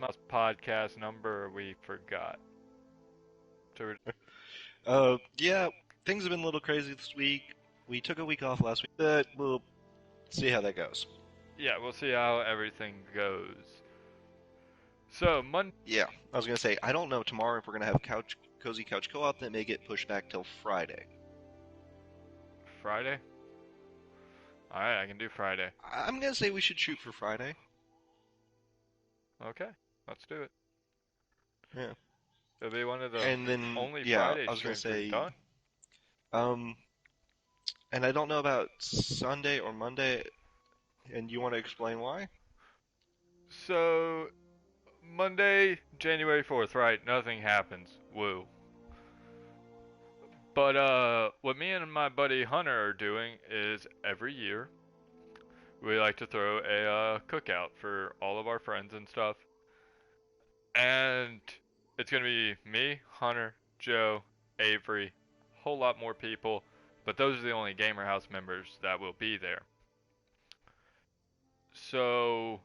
Mouse podcast number we forgot. So Yeah, things have been a little crazy this week. We took a week off last week, but we'll see how that goes. yeah, we'll see how everything goes. So Monday. Yeah, I was gonna say, I don't know tomorrow if we're gonna have cozy couch co-op. That may get pushed back till Friday. Friday? Alright, I can do Friday. I'm gonna say we should shoot for Friday. Okay, let's do it. Yeah. It'll be one of the And then, only yeah, Friday I was gonna streams we've say, done. um, and I don't know about Sunday or Monday, and you want to explain why? So, Monday, January 4th, right? Nothing happens. Woo. But, what me and my buddy Hunter are doing is every year, we like to throw a cookout for all of our friends and stuff. And it's gonna be me, Hunter, Joe, Avery, whole lot more people, but those are the only Gamer House members that will be there. So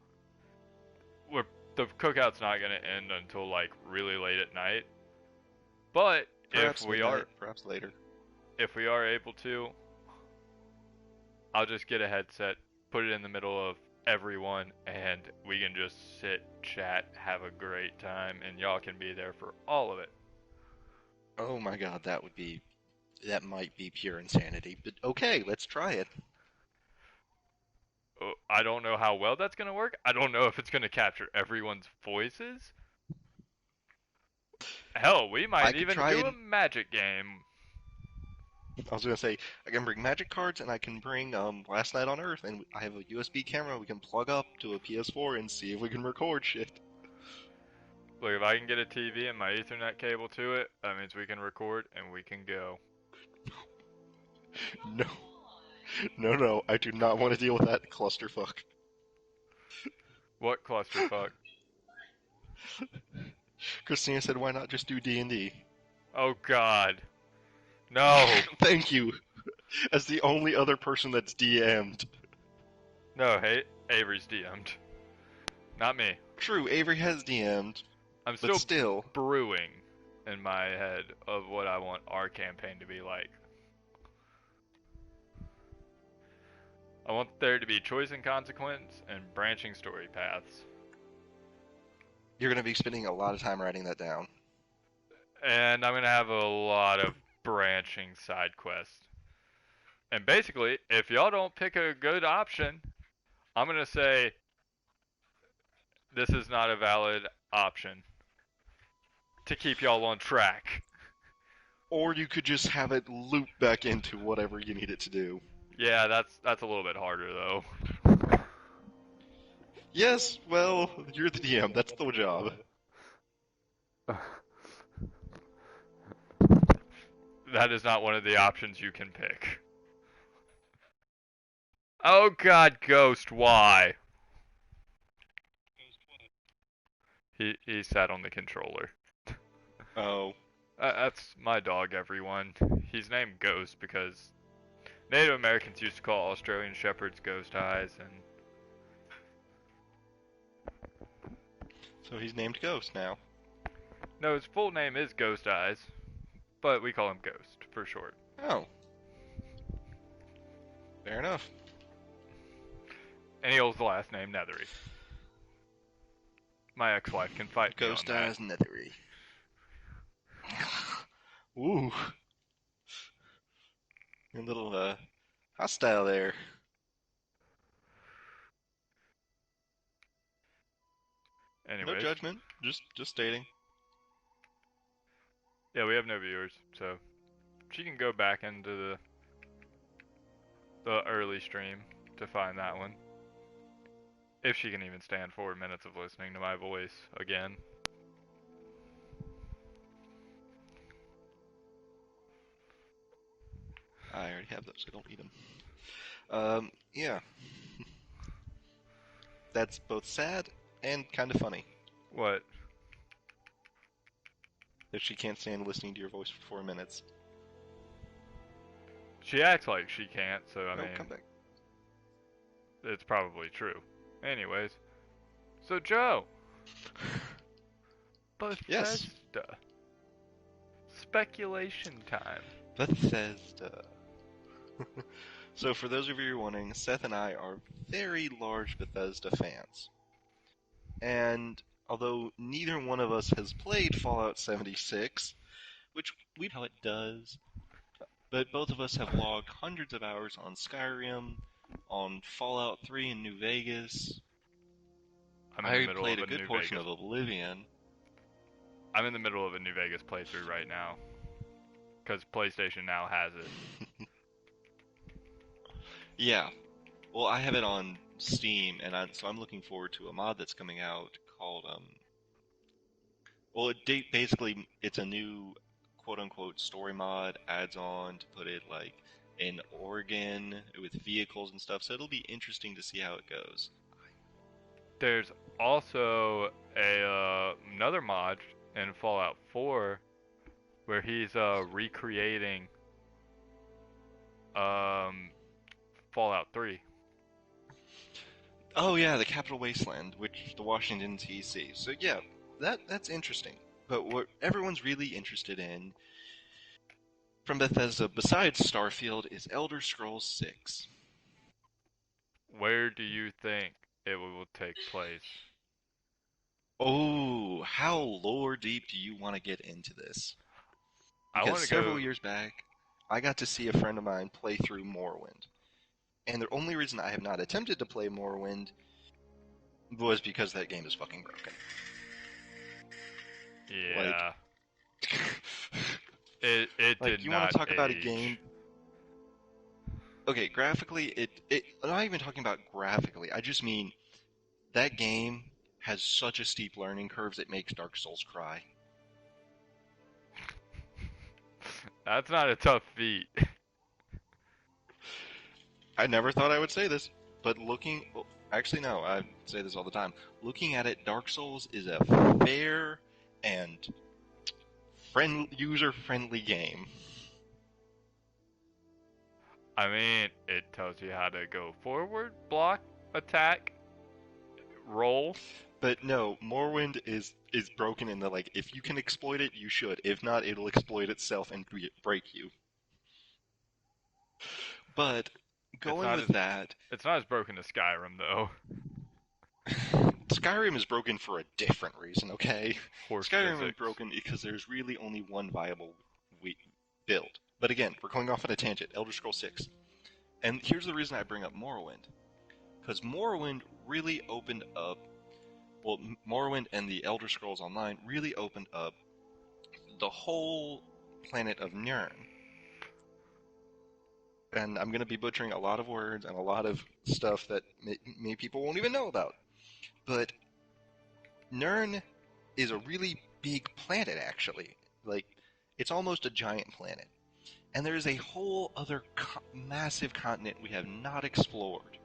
the cookout's not gonna end until like really late at night. But Perhaps midnight, perhaps later. if we are able to, I'll just get a headset, put it in the middle of everyone, and we can just sit, chat, have a great time, and y'all can be there for all of it. Oh my God, that might be pure insanity. But okay, let's try it. I don't know how well that's gonna work. I don't know if it's gonna capture everyone's voices. Hell, we I might could even try do a and magic game. I was gonna say I can bring magic cards and I can bring Last Night on Earth, and I have a USB camera we can plug up to a PS4 and see if we can record shit. Look, if I can get a TV and my Ethernet cable to it, that means we can record and we can go. No, no, I do not want to deal with that clusterfuck. What clusterfuck? Christina said, "Why not just do D&D?" Oh God, no, Thank you. As the only other person that's DM'd. no. Hey, Avery's DM'd, not me. True, Avery has DM'd, I'm but still still. brewing in my head of what I want our campaign to be like. I want there to be choice and consequence and branching story paths. You're gonna be spending a lot of time writing that down. And I'm going to have a lot of branching side quests. And basically, if y'all don't pick a good option, I'm going to say this is not a valid option to keep y'all on track. Or you could just have it loop back into whatever you need it to do. Yeah, that's a little bit harder though. Yes, well, you're the DM, that's the job. That is not one of the options you can pick. Oh God, Ghost, why? He sat on the controller. Oh. That's my dog, everyone. He's named Ghost because Native Americans used to call Australian Shepherds ghost eyes, and So he's named Ghost now. no, his full name is Ghost Eyes, but we call him Ghost for short. Oh. Fair enough. And he holds the last name Nethery. My ex-wife can fight me on Ghost that. Eyes Nethery. Ooh. You're a little, hostile there. No Anyways, judgment, just stating. yeah, we have no viewers, so she can go back into the early stream to find that one. If she can even stand 4 minutes of listening to my voice again. I already have those, I don't need them. Yeah. That's both sad and kind of funny. What? That she can't stand listening to your voice for 4 minutes. She acts like she can't, so I No, mean, come back. it's probably true. Anyways, so Joe, Yes, Bethesda. Speculation time. Bethesda. So, for those of you who are wondering, Seth and I are very large Bethesda fans. And although neither one of us has played Fallout 76, which we know how it does, but both of us have logged hundreds of hours on Skyrim, on Fallout 3 in New Vegas. I'm in the I middle played of a a good New portion Vegas. of Oblivion. I'm in the middle of a New Vegas playthrough right now because PlayStation now has it. Yeah, well, I have it on Steam, and so I'm looking forward to a mod that's coming out called well, basically it's a new quote unquote story mod adds on to put it like in Oregon with vehicles and stuff. So it'll be interesting to see how it goes. There's also a another mod in Fallout 4 where he's recreating um Fallout 3. Oh yeah, the Capital Wasteland, which the Washington D.C. So yeah, that's interesting. But what everyone's really interested in from Bethesda, besides Starfield, is Elder Scrolls 6. Where do you think it will take place? Oh, how lore deep do you want to get into this? I Because want to several go. years back, I got to see a friend of mine play through Morrowind. And the only reason I have not attempted to play Morrowind was because that game is fucking broken. Like, Yeah, it did like you want not to talk about a game? age. Okay, graphically, I'm not even talking about graphically. I just mean that game has such a steep learning curve it makes Dark Souls cry. That's not a tough feat. I never thought I would say this, but well, actually no, I say this all the time. Looking at it, Dark Souls is a fair and user-friendly game. I mean, it tells you how to go forward, block, attack, roll. But no, Morrowind is broken in the like if you can exploit it, you should. If not, it'll exploit itself and break you. But It's going not with as that, it's not as broken as Skyrim though. Skyrim is broken for a different reason, okay? Horse Skyrim is physics. broken because there's really only one viable build. But again, we're going off on a tangent. Elder Scrolls 6. And here's the reason I bring up Morrowind. Because Morrowind really opened up, well, Morrowind and the Elder Scrolls Online really opened up the whole planet of Nirn. And I'm going to be butchering a lot of words and a lot of stuff that maybe people won't even know about. But Nirn is a really big planet, actually. Like, it's almost a giant planet. And there is a whole other massive continent we have not explored.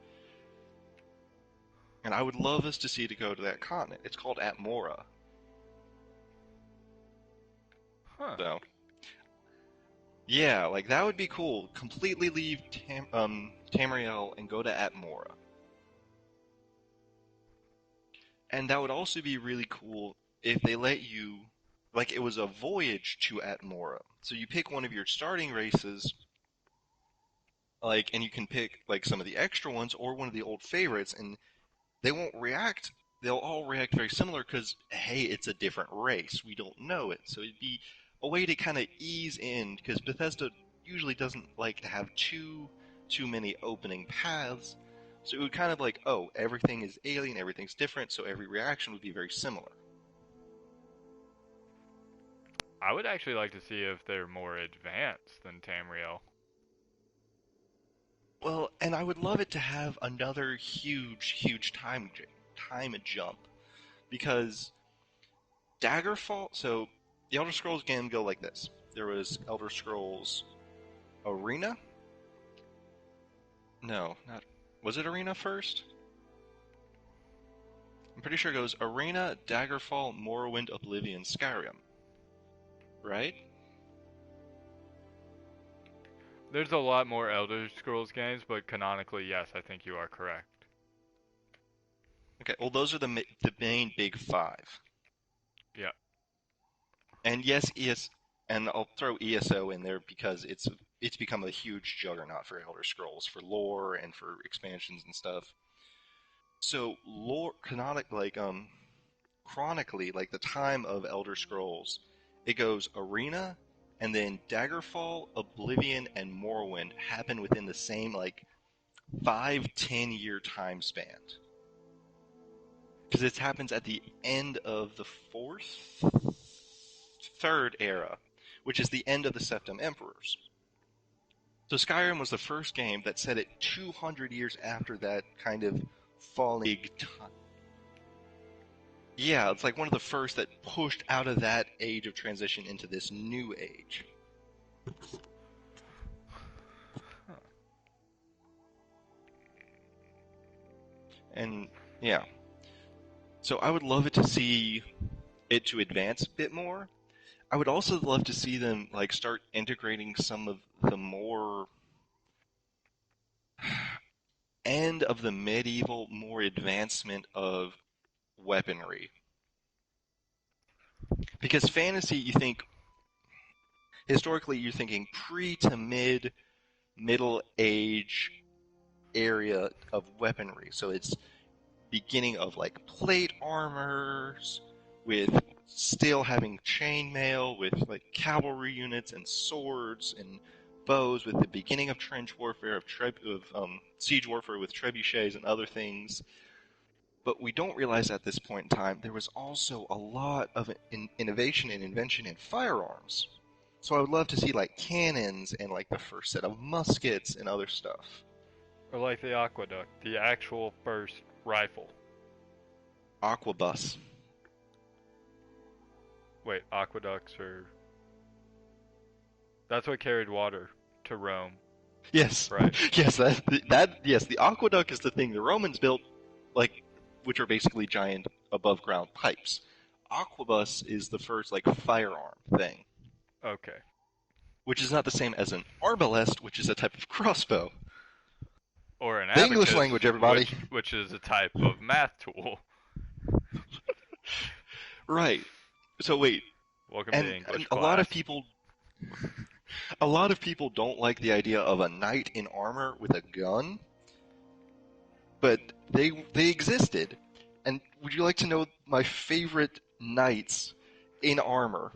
And I would love us to see to go to that continent. It's called Atmora. Huh. So, yeah, like that would be cool. Completely leave Tamriel and go to Atmora. And that would also be really cool if they let you, like it was a voyage to Atmora. So you pick one of your starting races, like, and you can pick like some of the extra ones or one of the old favorites, and they won't react. They'll all react very similar because hey, it's a different race. We don't know it, so it'd be a way to kind of ease in because Bethesda usually doesn't like to have too many opening paths. So it would kind of like, oh, everything is alien, everything's different, so every reaction would be very similar. I would actually like to see if they're more advanced than Tamriel. Well, and I would love it to have another huge time jump because Daggerfall. So the Elder Scrolls game go like this. There was Elder Scrolls Arena. No, not. Was it Arena first? I'm pretty sure it goes Arena, Daggerfall, Morrowind, Oblivion, Skyrim. Right? There's a lot more Elder Scrolls games, but canonically, yes, I think you are correct. Okay. Well, those are the main big five. Yeah. And yes, and I'll throw ESO in there because it's become a huge juggernaut for Elder Scrolls for lore and for expansions and stuff. So lore canonic chronically, like the time of Elder Scrolls, it goes Arena, and then Daggerfall, Oblivion, and Morrowind happen within the same like 5-10 year time span. Because it happens at the end of the third era, which is the end of the Septim Emperors. So Skyrim was the first game that set it 200 years after that kind of falling time. Yeah, it's like one of the first that pushed out of that age of transition into this new age. Huh. And yeah, so I would love it to see it to advance a bit more. I would also love to see them like start integrating some of the more end of the medieval, more advancement of weaponry. Because fantasy, you think historically, you're thinking pre to middle age area of weaponry. So it's beginning of like plate armors with still having chainmail with like cavalry units and swords and bows with the beginning of trench warfare of siege warfare with trebuchets and other things. But we don't realize at this point in time there was also a lot of innovation and invention in firearms. So I would love to see like cannons and like the first set of muskets and other stuff. Or like the aqueduct, the actual first rifle. Aquabus. Wait, aqueducts are that's what carried water to Rome, Yes, right? yes, yes, the aqueduct is the thing the Romans built, like, which are basically giant above ground pipes. Aquabus is the first like firearm thing, Okay. which is not the same as an arbalest, which is a type of crossbow. Or an The English abacus, language, everybody. which is a type of math tool. Right. So wait, Welcome to and English class. a lot of people don't like the idea of a knight in armor with a gun, but they existed. And would you like to know my favorite knights in armor?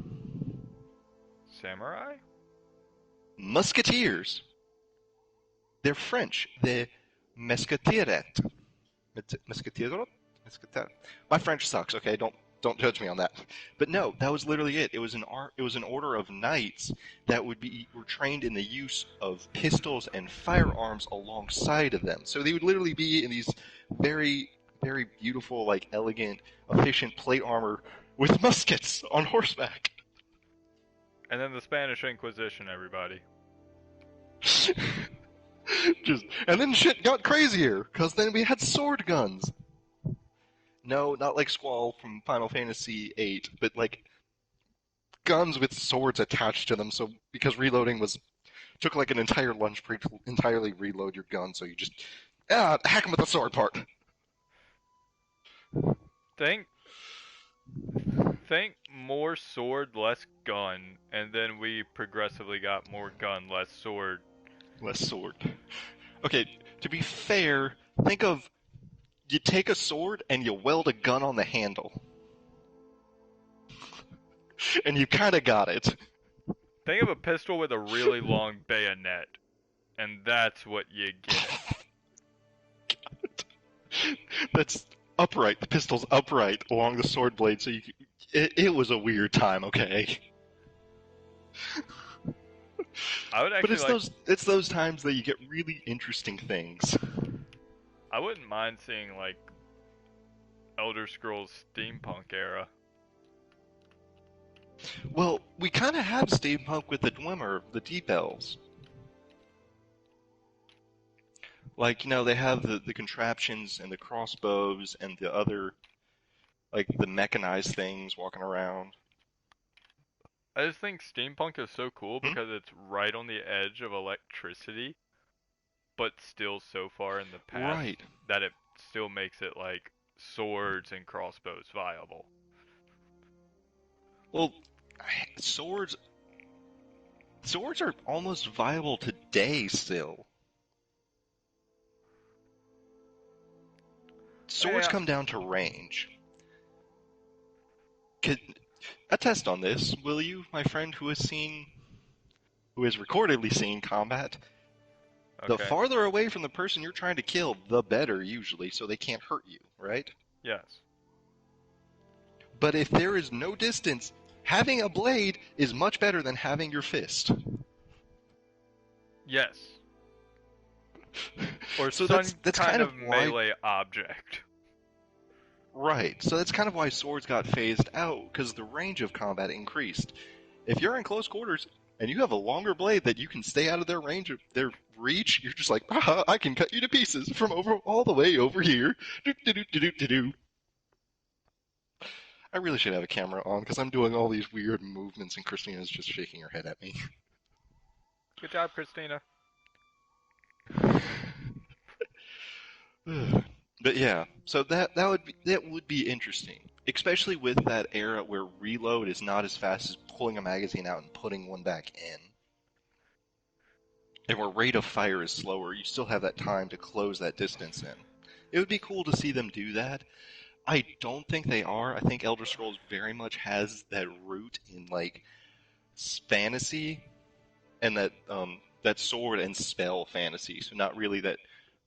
Samurai? Musketeers. They're French. The Mesquitieret. Mesquitieret? Mesquitieret. My French sucks. Okay, don't judge me on that. But no, that was literally it. It was an order of knights that were trained in the use of pistols and firearms alongside of them. So they would literally be in these very beautiful, like elegant, efficient plate armor with muskets on horseback. And then the Spanish Inquisition, everybody. Just and then shit got crazier because then we had sword guns. No, not like Squall from Final Fantasy VIII, but like guns with swords attached to them. So because reloading was took like an entire lunch break to entirely reload your gun, so you just hack them with the sword part. Think think more sword, less gun, and then we progressively got more gun, less sword. Less sword. Okay, to be fair, think of you take a sword and you weld a gun on the handle, and you kind of got it. Think of a pistol with a really long bayonet, and that's what you get. That's upright. The pistol's upright along the sword blade, so it was a weird time. Okay. I would But actually like it's those times that you get really interesting things. I wouldn't mind seeing like Elder Scrolls steampunk era. Well, we kind of have steampunk with the Dwemer, the Deep Elves. Like, they have the contraptions and the crossbows and the other, like, the mechanized things walking around. I just think steampunk is so cool Hmm? because it's right on the edge of electricity, but still so far in the past Right. that it still makes it like swords and crossbows viable. Well, swords swords are almost viable today still. Swords Yeah. come down to range. Could attest on this, will you, my friend who has recordedly seen combat? The Okay. farther away from the person you're trying to kill, the better usually, so they can't hurt you, right? Yes. But if there is no distance, having a blade is much better than having your fist. Yes. Or So some that's kind kind of of why melee object. right. So that's kind of why swords got phased out because the range of combat increased. If you're in close quarters and you have a longer blade that you can stay out of their range of their reach, you're just like, ah, I can cut you to pieces from over all the way over here. Do, do, do, do, do, do. I really should have a camera on because I'm doing all these weird movements and Christina's just shaking her head at me. Good job, Christina. But yeah, so that would be interesting, especially with that era where reload is not as fast as pulling a magazine out and putting one back in, and where rate of fire is slower. You still have that time to close that distance in. It would be cool to see them do that. I don't think they are. I think Elder Scrolls very much has that root in like fantasy and that sword and spell fantasy. So not really that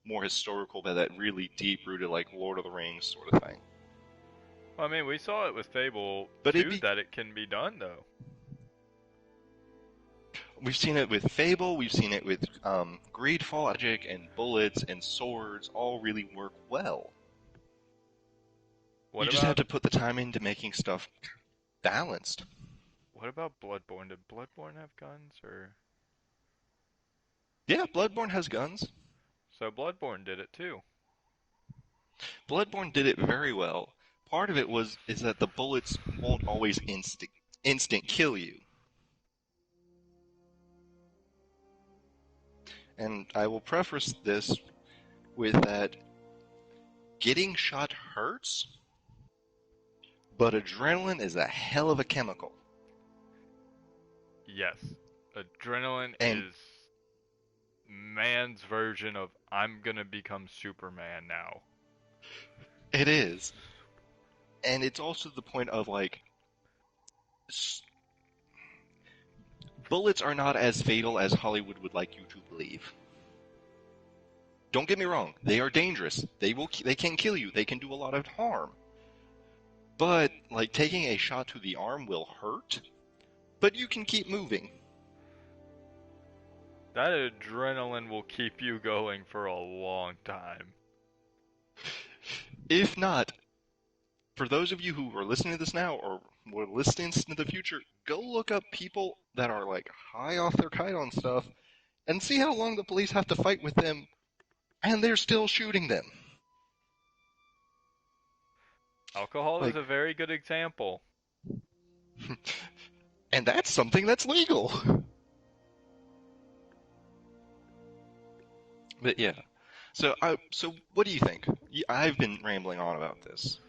more historical, but that really deep rooted like Lord of the Rings sort of thing. Well, I mean, we saw it with Fable But it'd 2 be that it can be done, though. we've seen it with Fable, we've seen it with Greedfall, Magic, and bullets and swords all really work well. You What just have about to put the time into making stuff balanced. what about Bloodborne? Did Bloodborne have guns or Yeah, Bloodborne has guns. so Bloodborne did it too. Bloodborne did it very well. Part of it is that the bullets won't always instant kill you. And I will preface this with that getting shot hurts, but adrenaline is a hell of a chemical. Yes. Adrenaline And is man's version of I'm gonna become Superman now. it is. And it's also the point of like bullets are not as fatal as Hollywood would like you to believe. Don't get me wrong, they are dangerous. They can kill you. They can do a lot of harm. But like taking a shot to the arm will hurt, but you can keep moving. That adrenaline will keep you going for a long time. If not, for those of you who are listening to this now or will listen in the future, go look up people that are like high off their kite on stuff and see how long the police have to fight with them and they're still shooting them. Alcohol is Like, a very good example. and that's something that's legal. But yeah. So what do you think? I've been rambling on about this.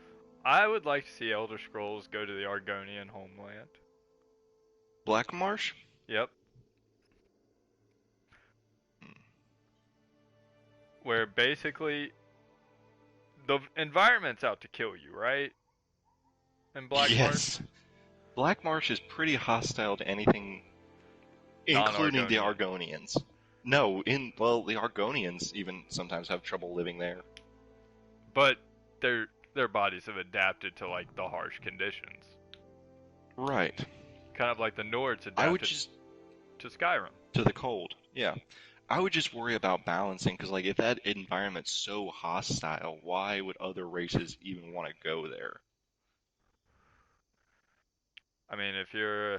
I would like to see Elder Scrolls go to the Argonian homeland. Black Marsh? Yep. Where basically the environment's out to kill you, right? In Black Marsh? Yes. Black Marsh is pretty hostile to anything, including the Non-Argonian. Argonians. No, the Argonians even sometimes have trouble living there. But their bodies have adapted to like the harsh conditions. Right. Kind of like the Nords I would adapted just to Skyrim. to the cold. Yeah. I would just worry about balancing because, like, if that environment's so hostile, why would other races even want to go there? I mean, if you're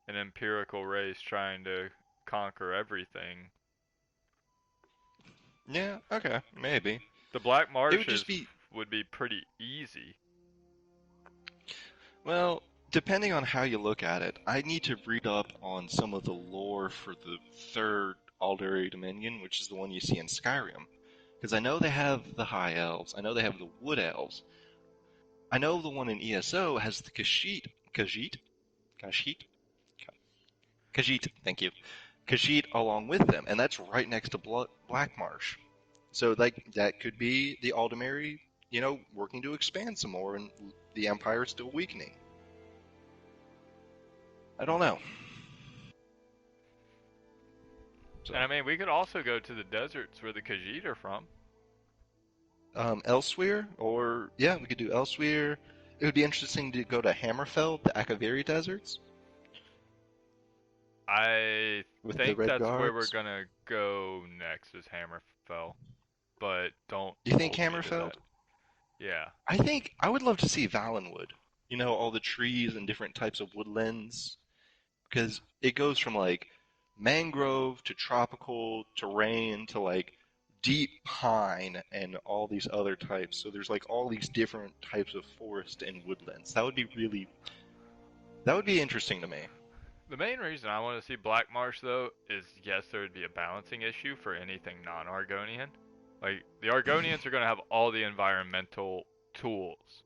an empirical race trying to conquer everything, Yeah, okay, maybe. the Black It would just Marshes be, would be pretty easy. well, depending on how you look at it, I need to read up on some of the lore for the third Aldari Dominion, which is the one you see in Skyrim. Because I know they have the High Elves, I know they have the Wood Elves. I know the one in ESO has the Khajiit, Khajiit, thank you. Khajiit along with them, and that's right next to Black Marsh. So like that could be the Aldemary, working to expand some more, and the Empire is still weakening. I don't know. And So I mean, we could also go to the deserts where the Khajiit are from. elsewhere, or yeah, we could do elsewhere. It would be interesting to go to Hammerfell, the Akaviri deserts, I with the think Red that's where we're Guards. gonna go next is Hammerfell, but don't Do you think hold me to Hammerfell? that. Yeah. I think I would love to see Valenwood. All the trees and different types of woodlands, because it goes from like mangrove to tropical to rain to like deep pine and all these other types. So there's like all these different types of forest and woodlands. That would be interesting to me. The main reason I want to see Black Marsh, though, is yes, there would be a balancing issue for anything non Argonian. Like, the Argonians are going to have all the environmental tools,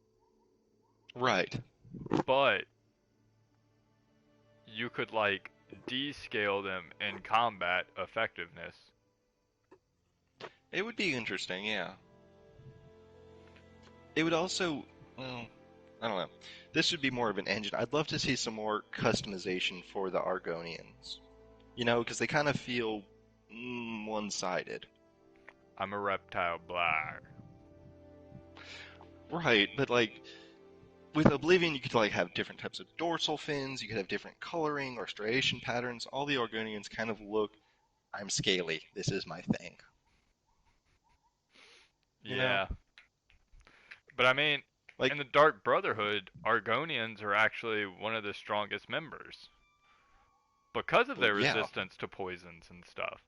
Right. but you could, like, descale them in combat effectiveness. It would be interesting, yeah. It would also, well, I don't know. This would be more of an engine. I'd love to see some more customization for the Argonians. Because they kind of feel one-sided. I'm a reptile black. Right, but like with Oblivion, you could like have different types of dorsal fins. You could have different coloring or striation patterns. All the Argonians kind of look. I'm scaly. This is my thing. You know, Yeah. But I mean, in like the Dark Brotherhood, Argonians are actually one of the strongest members because of well, their yeah, resistance to poisons and stuff.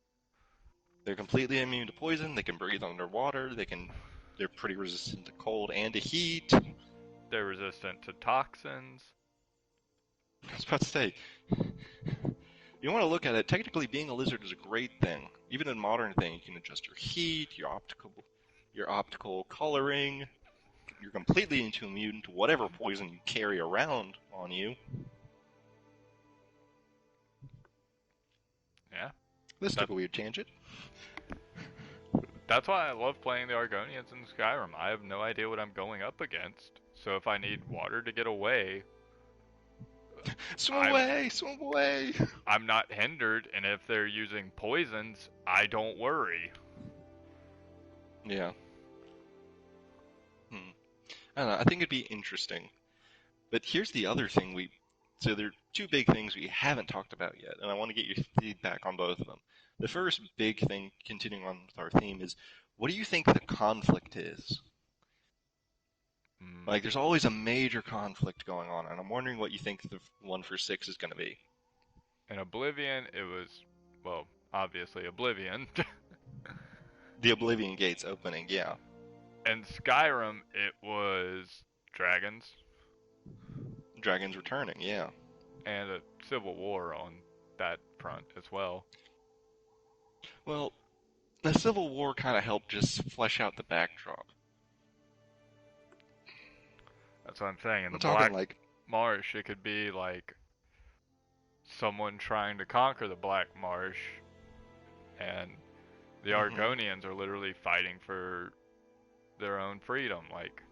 they're completely immune to poison. They can breathe underwater. They're pretty resistant to cold and to heat. They're resistant to toxins. I was about to say, you want to look at it. Technically, being a lizard is a great thing. Even in modern thing, you can adjust your heat, your optical coloring. You're completely immune to whatever poison you carry around on you. Yeah. This That took a weird tangent. that's why I love playing the Argonians in Skyrim. I have no idea what I'm going up against. So if I need water to get away, Swim I'm away, swim away. I'm not hindered, and if they're using poisons, I don't worry. Yeah. Hmm. I don't know. I think it'd be interesting. But here's the other thing we. So there are two big things we haven't talked about yet, and I want to get your feedback on both of them. The first big thing, continuing on with our theme, is what do you think the conflict is? Mm. Like, there's always a major conflict going on, and I'm wondering what you think the one for six is going to be. In Oblivion, it was, well, obviously Oblivion. The Oblivion Gates opening, yeah. In Skyrim, it was dragons Dragons returning, yeah. and a civil war on that front as well. Well, the Civil War kind of helped just flesh out the backdrop. That's what I'm saying. In I'm the talking Black like, Marsh, it could be like someone trying to conquer the Black Marsh, and the hmm Argonians are literally fighting for their own freedom. Like,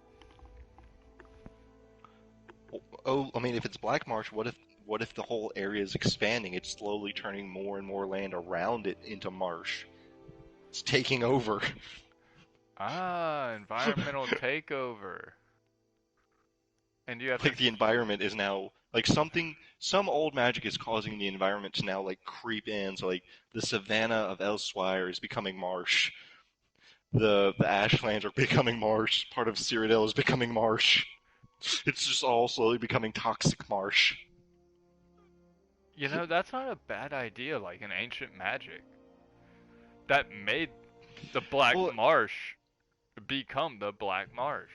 oh, I mean, if it's Black Marsh, what if the whole area is expanding? It's slowly turning more and more land around it into marsh. It's taking over. environmental takeover. And you have to. Like the environment is now like some old magic is causing the environment to now like creep in. So like the savannah of Elsewire is becoming marsh. The ashlands are becoming marsh. Part of Cyrodiil is becoming marsh. It's just all slowly becoming toxic marsh. That's not a bad idea, like in ancient magic. That made the Black Well, Marsh become the Black Marsh.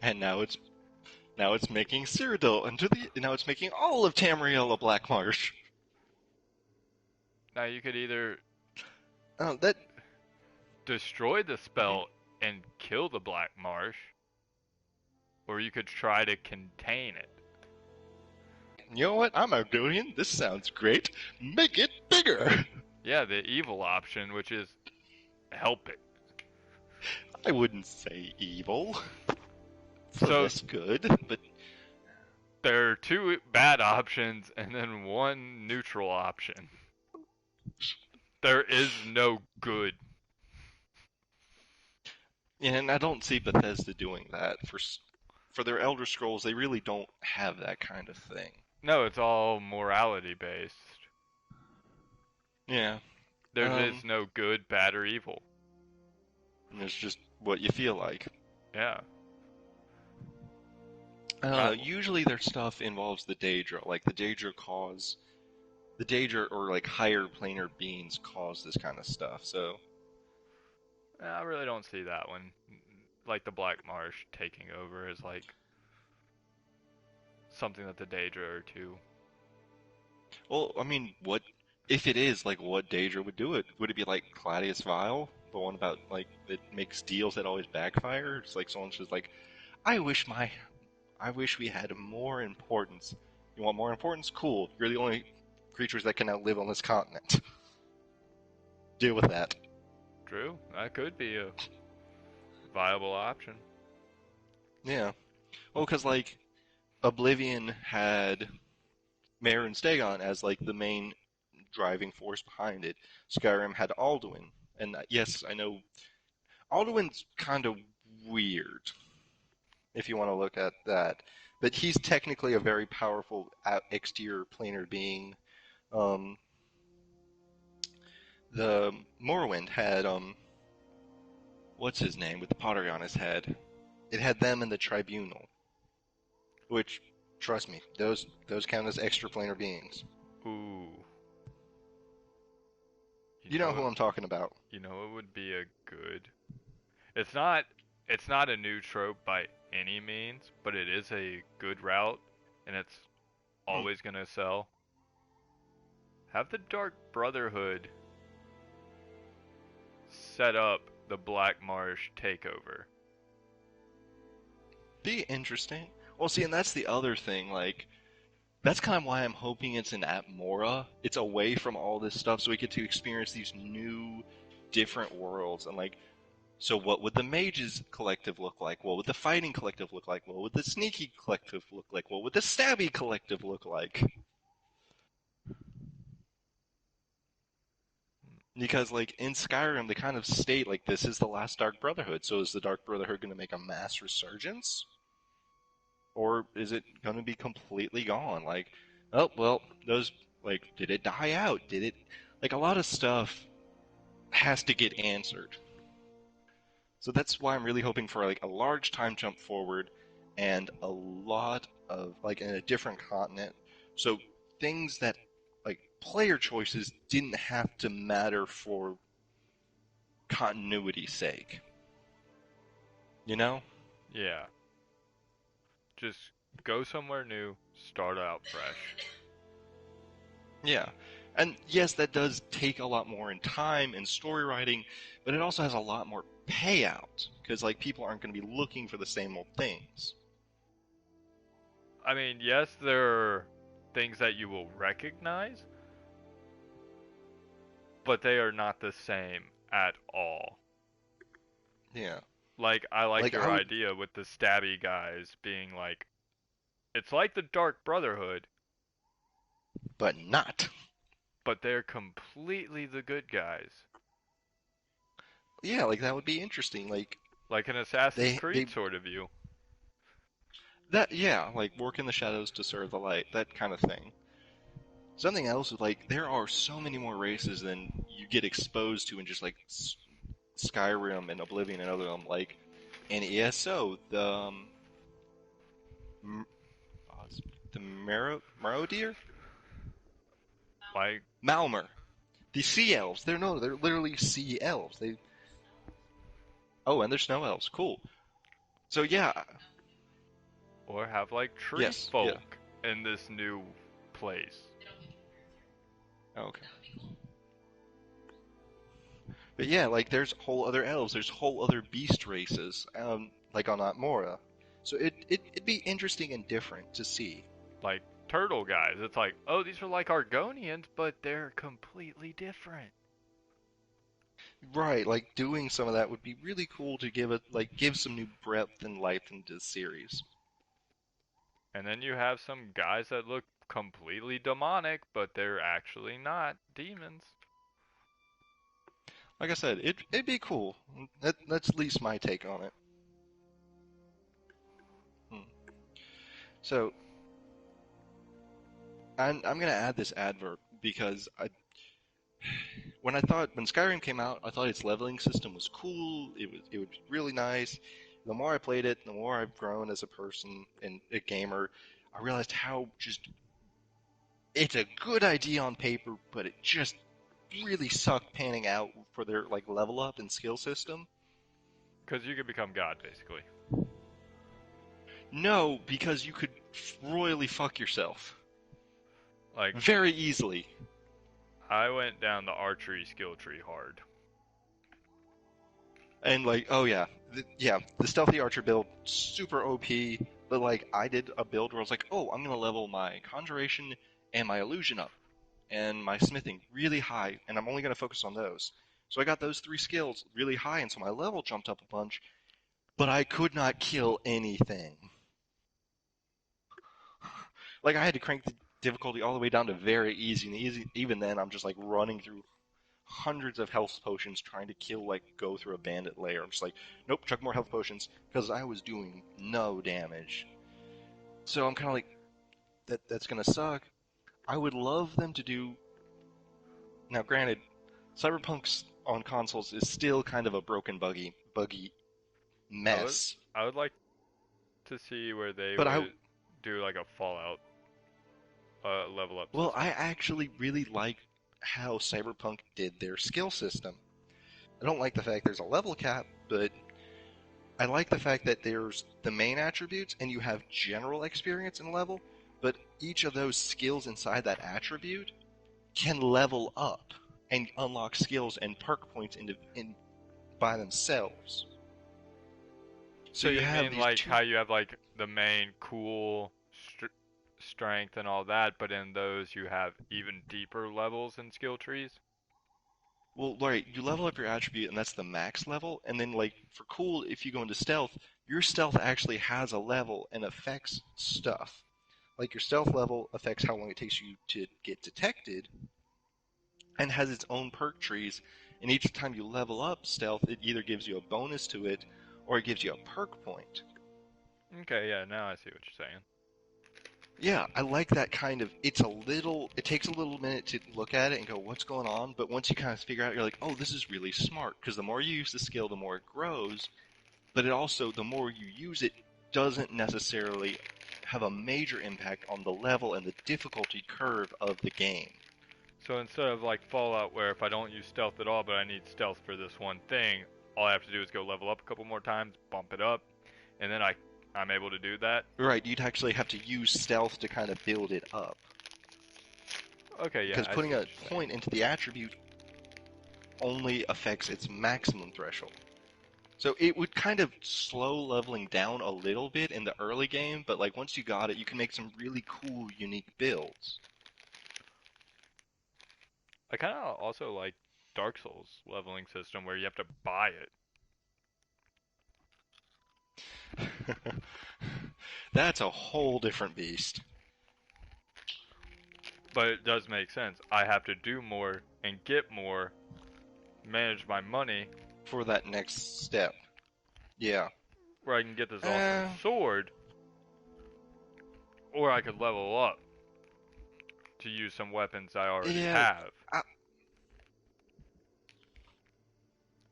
and now it's making Cyrodiil now it's making all of Tamriel a black marsh. Now you could either That destroy the mhm. spell and kill the Black Marsh, or you could try to contain it. you know what? I'm Argonian. This sounds great. Make it bigger. Yeah, the evil option, which is help it. I wouldn't say evil. It's So less good, but there are two bad options and then one neutral option. There is no good. and I don't see Bethesda doing that for their Elder Scrolls. They really don't have that kind of thing. No, it's all morality based. Yeah. There Um, is no good, bad, or evil. it's just what you feel like. Yeah. I don't know. Not. Usually their stuff involves the Daedra, like the Daedra cause the Daedra or like higher planar beings cause this kind of stuff. So I really don't see that one. Like the Black Marsh taking over is like something that the Daedra are too. well, I mean, what if it is like what Daedra would do it? Would it be like Claudius Vile, the one about like that makes deals that always backfire? It's like someone's just like, I wish we had more importance. You want more importance? Cool. You're the only creatures that can now live on this continent. Deal with that. True. That could be a viable option. Yeah. Well, because like Oblivion had Mare and Stegon as like the main driving force behind it. Skyrim had Alduin, and yes, I know Alduin's kind of weird if you want to look at that, but he's technically a very powerful exterior planar being. Um, the Morrowind had what's his name with the pottery on his head? It had them in the Tribunal, which, trust me, those count as extra planar beings. Ooh. You You know know who it. I'm talking about. You know it would be a good. It's not. It's not a new trope by any means, but it is a good route, and it's Hmm. always gonna sell. Have the Dark Brotherhood set up the Black Marsh takeover. Be interesting. Well, see, and that's the other thing. Like, that's kind of why I'm hoping it's in Atmora. It's away from all this stuff, so we get to experience these new, different worlds. And like, so what would the mages collective look like? What would the fighting collective look like? What would the sneaky collective look like? What would the stabby collective look like? Because like in Skyrim, they kind of state like this is the last Dark Brotherhood. So is the Dark Brotherhood going to make a mass resurgence? Or is it going to be completely gone? Like, oh well, those like did it die out? Did it like a lot of stuff has to get answered. So that's why I'm really hoping for like a large time jump forward and a lot of like in a different continent. So things that like player choices didn't have to matter for continuity's sake. You know? Yeah. Just go somewhere new, start out fresh. Yeah. And yes, that does take a lot more in time and story writing, but it also has a lot more payout because like people aren't going to be looking for the same old things. I mean, yes, there are things that you will recognize, but they are not the same at all. Yeah. Like, I like Like your I would idea with the stabby guys being like, it's like the Dark Brotherhood, but not. but they're completely the good guys. Yeah, like that would be interesting. Like Like an Assassin's they Creed sort of view. that yeah, like work in the shadows to serve the light, that kind of thing. Something else is like there are so many more races than you get exposed to in just like Skyrim and Oblivion and other them like in ESO, m- the Marauder? Like, Malmer. The sea elves. They're literally sea elves. They oh, and they're snow elves. Cool. So yeah, or have like tree yes, yeah. folk in this new place. Okay. But yeah, like there's whole other elves. There's whole other beast races. Like on Atmora. So it'd be interesting and different to see. Like turtle guys. It's like, oh, these are like Argonians, but they're completely different. Right, like doing some of that would be really cool to give it like give some new breadth and life into the series. And then you have some guys that look completely demonic, but they're actually not demons. Like I said, it'd be cool. That's at least my take on it. Hmm. So I'm gonna add this advert because when Skyrim came out, I thought its leveling system was cool. It would be really nice. The more I played it, the more I've grown as a person and a gamer. I realized how just it's a good idea on paper, but it just really sucked panning out for their like level up and skill system. Because you could become God, basically. No, because you could royally fuck yourself Like, very easily. I went down the archery skill tree hard. And like, oh yeah, the stealthy archer build super OP. But like, I did a build where I was like, oh, I'm gonna level my conjuration and my illusion up, and my smithing really high, and I'm only gonna focus on those. So I got those three skills really high, and so my level jumped up a bunch. But I could not kill anything. Like I had to crank the difficulty all the way down to very easy, and easy. Even then, I'm just like running through hundreds of health potions trying to kill like go through a bandit lair. I'm just like, nope, chuck more health potions because I was doing no damage. So I'm kind of like, that's gonna suck. I would love them to do. Now, granted, Cyberpunk's on consoles is still kind of a broken, buggy I would, mess. I would like to see where they But I, would do like a Fallout level up well, I system. actually really like how Cyberpunk did their skill system. I don't like the fact there's a level cap, but I like the fact that there's the main attributes and you have general experience and level, but each of those skills inside that attribute can level up and unlock skills and perk points by themselves. So So you you have mean these like two. how you have like the main cool strength and all that, but in those you have even deeper levels and skill trees? Well, right, you level up your attribute and that's the max level, and then like for cool, if you go into stealth, your stealth actually has a level and affects stuff. Like your stealth level affects how long it takes you to get detected, and has its own perk trees. And each time you level up stealth, it either gives you a bonus to it or it gives you a perk point. Okay, yeah, now I see what you're saying. Yeah, I like that kind of. It takes a little minute to look at it and go, what's going on? But once you kind of figure out, you're like, oh, this is really smart. Because the more you use the skill, the more it grows. But it also, the more you use it, doesn't necessarily have a major impact on the level and the difficulty curve of the game. So instead of like Fallout where if I don't use stealth at all, but I need stealth for this one thing, all I have to do is go level up a couple more times, bump it up, and then I'm able to do that. Right, you'd actually have to use stealth to kind of build it up. Okay, yeah, Because I putting see what a you're saying. point into the attribute only affects its maximum threshold. So it would kind of slow leveling down a little bit in the early game, but like once you got it, you can make some really cool, unique builds. I kind of also like Dark Souls leveling system where you have to buy it, That's a whole different beast but it does make sense. I have to do more and get more, manage my money, for that next step. Yeah. where I can get this awesome Uh, sword, or I could level up to use some weapons I already yeah. have. I,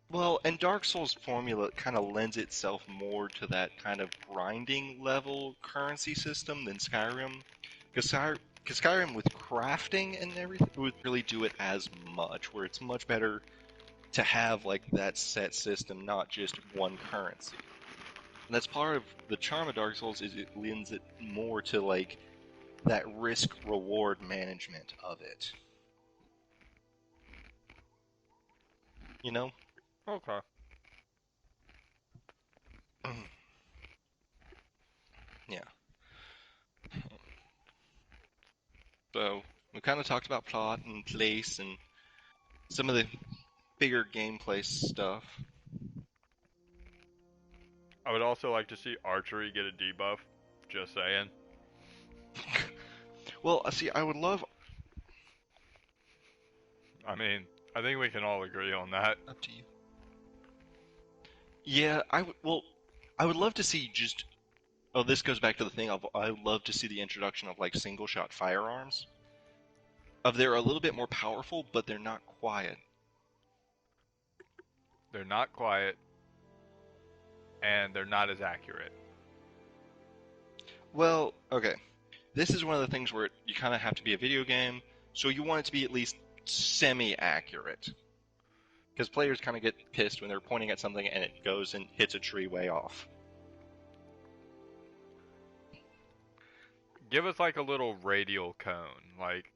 well, and Dark Souls formula kind of lends itself more to that kind of grinding level currency system than Skyrim. Because Skyrim with crafting and everything would really do it as much, where it's much better to have like that set system, not just one currency. And that's part of the charm of Dark Souls is it lends it more to like that risk reward management of it. You know? Okay. Yeah. So we kind of talked about plot and place and some of the bigger gameplay stuff. I would also like to see archery get a debuff. Just saying. Well, see, I would love I mean, I think we can all agree on that. up to you. Yeah, I would love to see just. Oh, this goes back to the thing. I would love to see the introduction of like single shot firearms. Of they're a little bit more powerful, but they're not quiet. They're not quiet and they're not as accurate. Well, okay. This is one of the things where you kind of have to be a video game, so you want it to be at least semi-accurate. Because players kind of get pissed when they're pointing at something and it goes and hits a tree way off. Give us like a little radial cone, like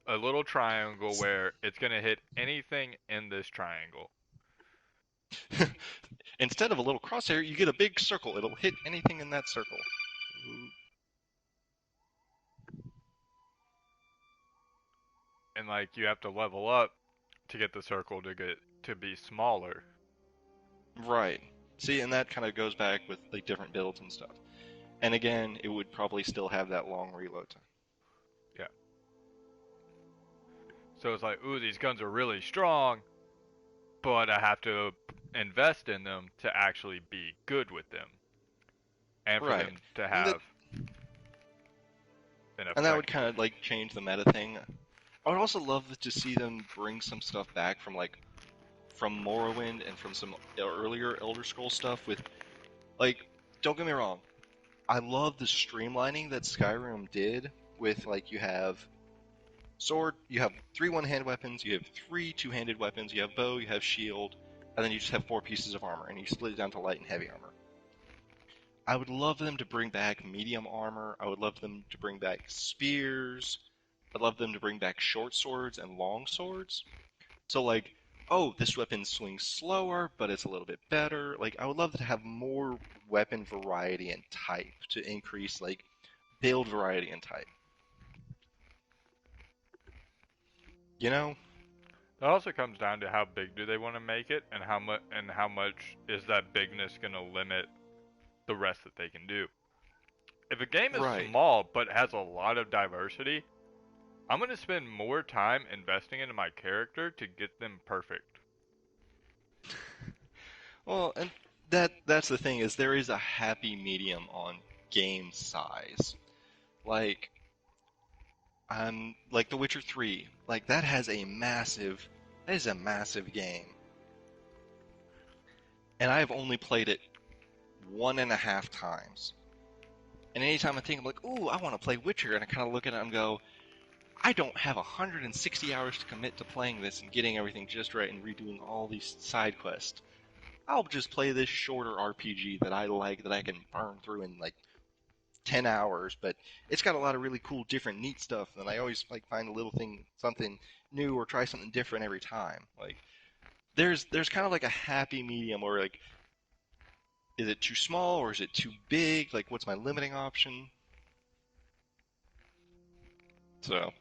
a little triangle where it's going to hit anything in this triangle. Instead of a little crosshair, you get a big circle. It'll hit anything in that circle. And like you have to level up to get the circle to get to be smaller. Right. See, and that kind of goes back with like different builds and stuff. And again, it would probably still have that long reload time. Yeah. So it's like, ooh, these guns are really strong, but I have to invest in them to actually be good with them. And for Right. them to And that have an and that would effect. kind of like change the meta thing. I would also love to see them bring some stuff back from Morrowind and from some earlier Elder Scrolls stuff with like don't get me wrong, I love the streamlining that Skyrim did with like you have sword, you have three one-hand weapons, you have three two-handed weapons, you have bow, you have shield, and then you just have four pieces of armor and you split it down to light and heavy armor. I would love them to bring back medium armor. I would love them to bring back spears. I'd love them to bring back short swords and long swords. So like, oh, this weapon swings slower, but it's a little bit better. Like, I would love to have more weapon variety and type to increase like build variety and type. You know? It also comes down to how big do they want to make it, and how much is that bigness going to limit the rest that they can do. If a game is Right. small but has a lot of diversity, I'm going to spend more time investing into my character to get them perfect. Well, and that's the thing is there is a happy medium on game size. Like like The Witcher 3, like that is a massive game. And I have only played it 1.5 times. And anytime I think I'm like, ooh, I want to play Witcher, and I kind of look at it and go, I don't have 160 hours to commit to playing this and getting everything just right and redoing all these side quests. I'll just play this shorter RPG that I like that I can burn through in like 10 hours, but it's got a lot of really cool, different, neat stuff, and I always like find a little thing, something new, or try something different every time. Like there's kind of like a happy medium, where like, is it too small or is it too big? Like, what's my limiting option? So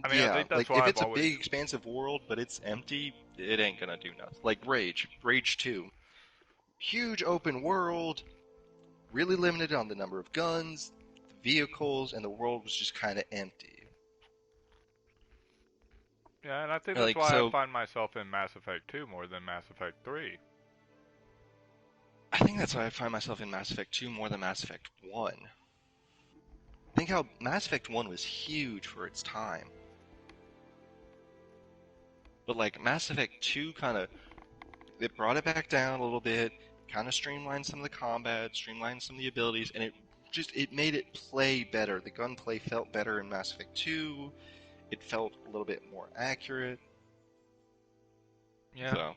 I mean, I yeah, think that's like if why I've it's a always big, expansive world but it's empty, it ain't gonna do nothing. Like Rage 2, huge open world, really limited on the number of guns, vehicles, and the world was just kind of empty. yeah, and I think that's Like why I so, find myself in Mass Effect 2 more than Mass Effect 3. I think that's why I find myself in Mass Effect 2 more than Mass Effect 1. Think how Mass Effect 1 was huge for its time. But like Mass Effect 2 kind of it brought it back down a little bit, kind of streamlined some of the combat, streamlined some of the abilities, and it made it play better. The gunplay felt better in Mass Effect 2. It felt a little bit more accurate. Yeah. So,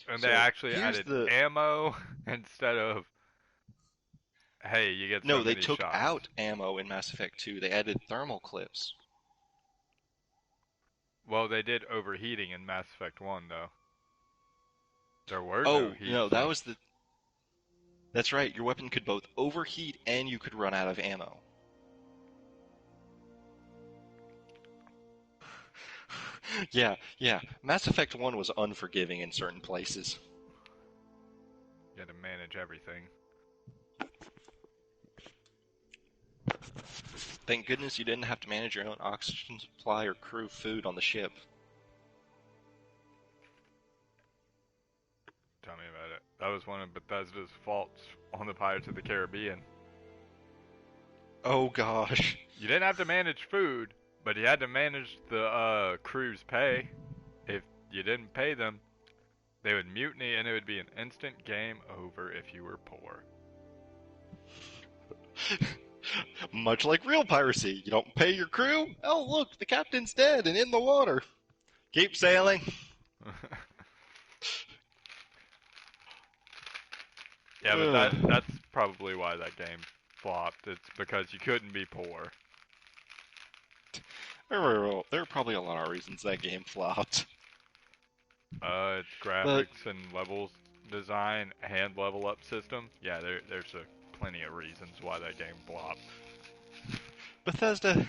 And they so actually here's added the ammo instead of, hey, you get so no, they many took shots. out ammo in Mass Effect 2. They added thermal clips. Well, they did overheating in Mass Effect 1, though. There were no Oh, heat no, sinks. that's right. Your weapon could both overheat and you could run out of ammo. Yeah, yeah. Mass Effect 1 was unforgiving in certain places. You had to manage everything. Thank goodness you didn't have to manage your own oxygen supply or crew food on the ship. Tell me about it. That was one of Bethesda's faults on the Pirates of the Caribbean. Oh gosh. You didn't have to manage food, but you had to manage the crew's pay. If you didn't pay them, they would mutiny and it would be an instant game over if you were poor. Much like real piracy. You don't pay your crew? Oh, look, the captain's dead and in the water. Keep sailing. Yeah, but Ugh. that's probably why that game flopped. It's because you couldn't be poor. There are probably a lot of reasons that game flopped. Its But graphics and levels design and level up system. Yeah, there's plenty of reasons why that game flopped. Bethesda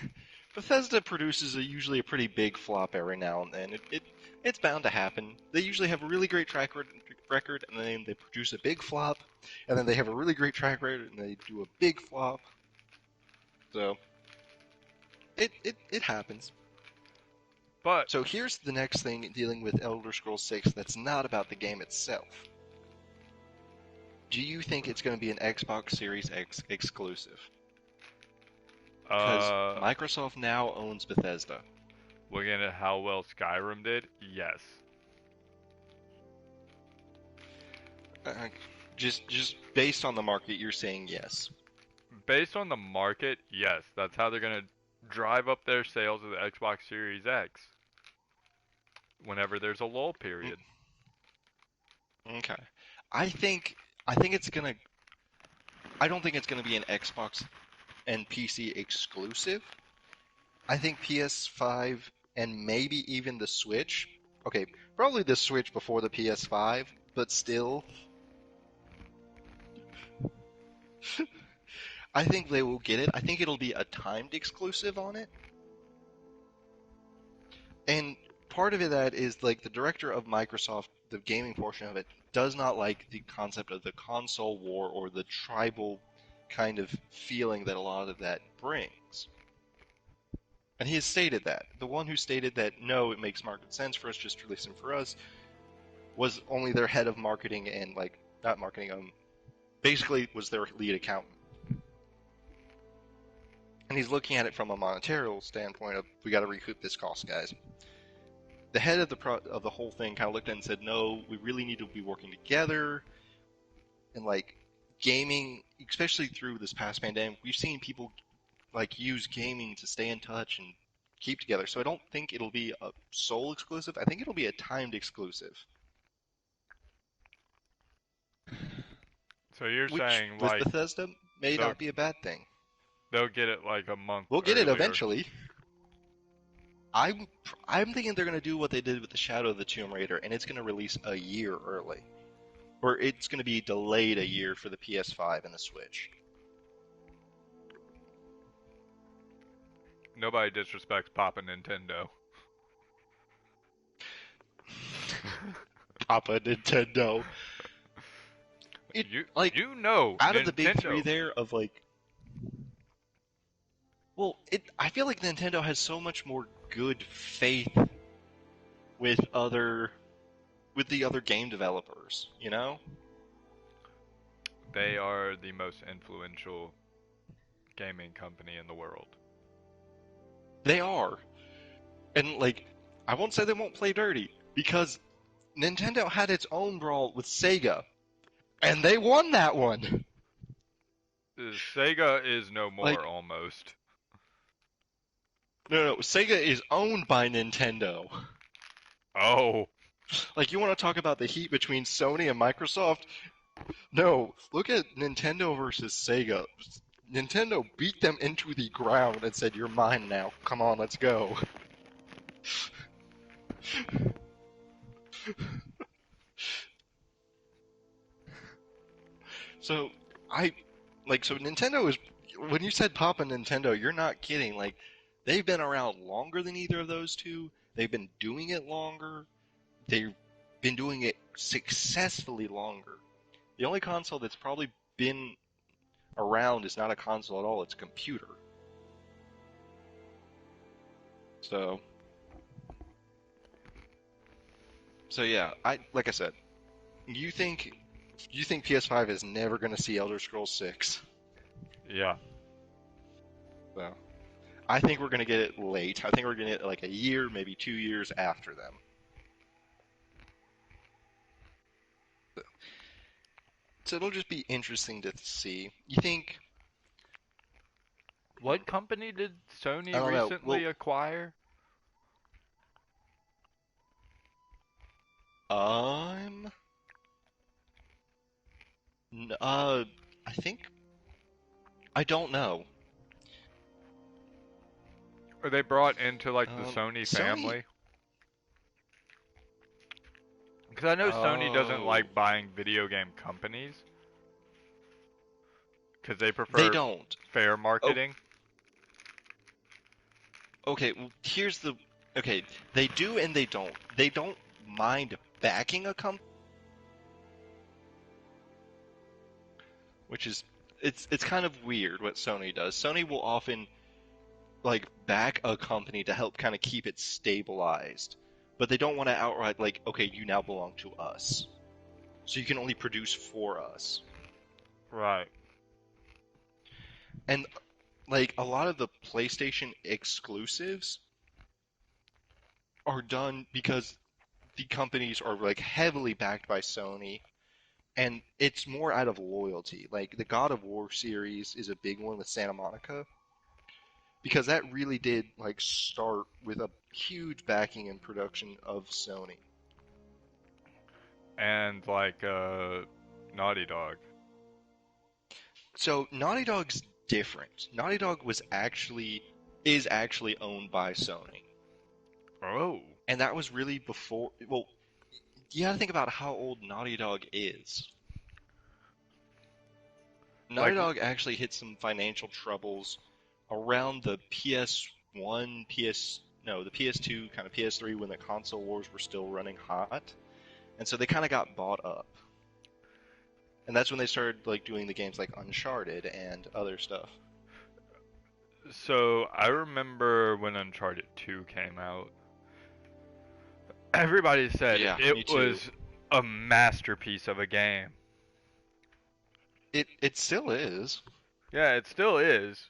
Bethesda produces usually a pretty big flop every now and then. It's bound to happen. They usually have a really great record, and then they produce a big flop, and then they have a really great track record, and they do a big flop. So it happens. But So here's the next thing dealing with Elder Scrolls 6 that's not about the game itself. Do you think it's going to be an Xbox Series X exclusive? Because uh, Microsoft now owns Bethesda. looking at how well Skyrim did, yes. Uh, just based on the market, you're saying yes. Based on the market, yes. That's how they're gonna drive up their sales of the Xbox Series X whenever there's a lull period. Okay. I think I think it's gonna. I don't think it's gonna be an Xbox and PC exclusive. I think PS5 and maybe even the Switch. Okay, probably the Switch before the PS5, but still, I think they will get it. I think it'll be a timed exclusive on it. And part of it that is like the director of Microsoft, the gaming portion of it, does not like the concept of the console war or the tribal kind of feeling that a lot of that brings. And he has stated that. The one who stated that no, it makes market sense for us just to release them for us was only their head of marketing and like not marketing, basically was their lead accountant. And he's looking at it from a monetary standpoint of we got to recoup this cost, guys. The head of the whole thing kind of looked at it and said, "No, we really need to be working together." And like gaming, especially through this past pandemic, we've seen people like use gaming to stay in touch and keep together. So I don't think it'll be a sole exclusive. I think it'll be a timed exclusive, So you're which saying with like Bethesda may they'll not be a bad thing. they'll get it like a month We'll get it earlier. eventually. I'm I'm thinking they're going to do what they did with the Shadow of the Tomb Raider, and it's going to release a year early, or it's going to be delayed a year for the PS5 and the Switch. Nobody disrespects Papa Nintendo. Papa Nintendo. It you like you know out of the big three Nintendo. there of like, well, it I feel like Nintendo has so much more good faith with the other game developers, you know? They are the most influential gaming company in the world. They are. And like I won't say they won't play dirty because Nintendo had its own brawl with Sega and they won that one. Sega is no Like more almost. no, Sega is owned by Nintendo. Oh, Like you want to talk about the heat between Sony and Microsoft? No, look at Nintendo versus Sega. Nintendo beat them into the ground and said, "You're mine now. Come on, let's go." So I so Nintendo is when you said Papa Nintendo, you're not kidding. Like they've been around longer than either of those two. They've been doing it longer. They've been doing it successfully longer. The only console that's probably been around is not a console at all, it's a computer. So so yeah, I like I said, you think you think PS5 is never gonna see Elder Scrolls 6? Yeah. So I think we're gonna get it late. I think we're gonna get it like a year, maybe 2 years after them. So it'll just be interesting to see. You think What company did I Sony don't know. Well, recently acquire? um I think I don't know. Or they brought into like the Sony Sony. family? Because I know Sony doesn't Oh, like buying video game companies because they they prefer don't. fair Oh, marketing. okay. Well, here's the. Okay, they do and they don't. They don't mind backing a company, which is it's kind of weird what Sony does. Sony will often like back a company to help kind of keep it stabilized, but they don't want to outright like, okay, you now belong to us, so you can only produce for us. Right. And like a lot of the PlayStation exclusives are done because the companies are like heavily backed by Sony, and it's more out of loyalty. Like the God of War series is a big one with Santa Monica because that really did like start with a huge backing and production of Sony. And like Naughty Dog. So Naughty Dog's different. Naughty Dog was actually is actually owned by Sony. Oh. And that was really before, well, you gotta think about how old Naughty Dog is. Naughty Like Dog actually hit some financial troubles around the PS1, the PS2, kind of PS3 when the console wars were still running hot. And so they kind of got bought up. And that's when they started like doing the games like Uncharted and other stuff. so I remember when Uncharted 2 came out. Everybody said Yeah, it me too. was a masterpiece of a game. It still is. Yeah, it still is.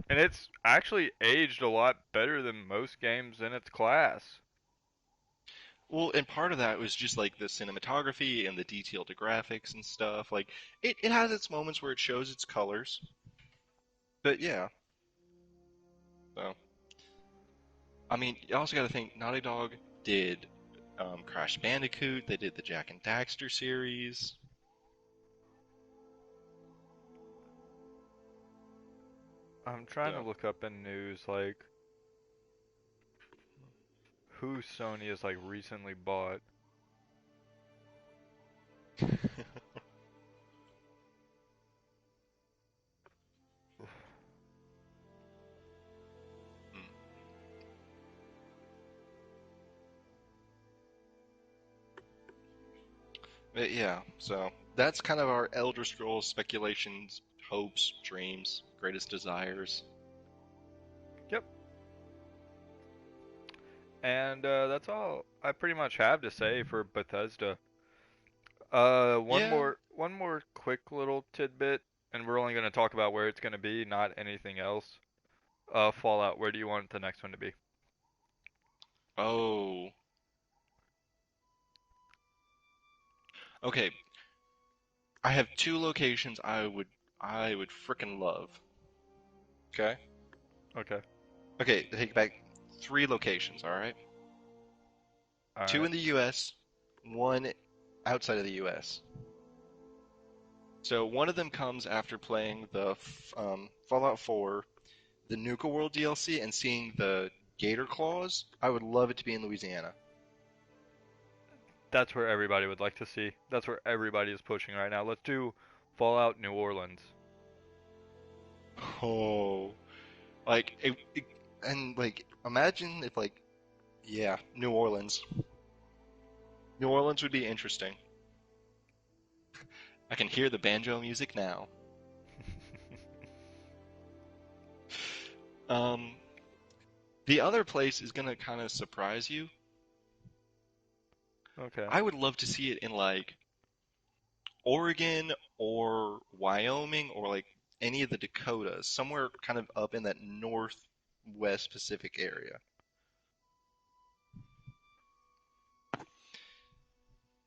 And it's actually aged a lot better than most games in its class. Well, and part of that was just like the cinematography and the detailed graphics and stuff. Like it has its moments where it shows its colors. But yeah. So I mean, you also got to think Naughty Dog did Crash Bandicoot. They did the Jack and Daxter series. I'm trying to So look up in news like who Sony has like recently bought. But yeah, so that's kind of our Elder Scrolls speculations, hopes, dreams, greatest desires. Yep. And that's all I pretty much have to say for Bethesda. Yeah. One more quick little tidbit, and we're only going to talk about where it's going to be, not anything else. Fallout, where do you want the next one to be? Oh. Okay. I have two locations I would frickin' love. Okay. Okay. Okay. Take back three locations. All right. All Two right. in the U.S., one outside of the U.S. So one of them comes after playing the Fallout 4, the Nuka World DLC, and seeing the Gator Claws. I would love it to be in Louisiana. That's where everybody would like to see. That's where everybody is pushing right now. Let's do Fallout New Orleans. Oh, like and like imagine if like Yeah, New Orleans. New Orleans would be interesting. I can hear the banjo music now. Um, the other place is gonna kind of surprise you. Okay. I would love to see it in like Oregon or Wyoming or like any of the Dakotas, somewhere kind of up in that northwest Pacific area.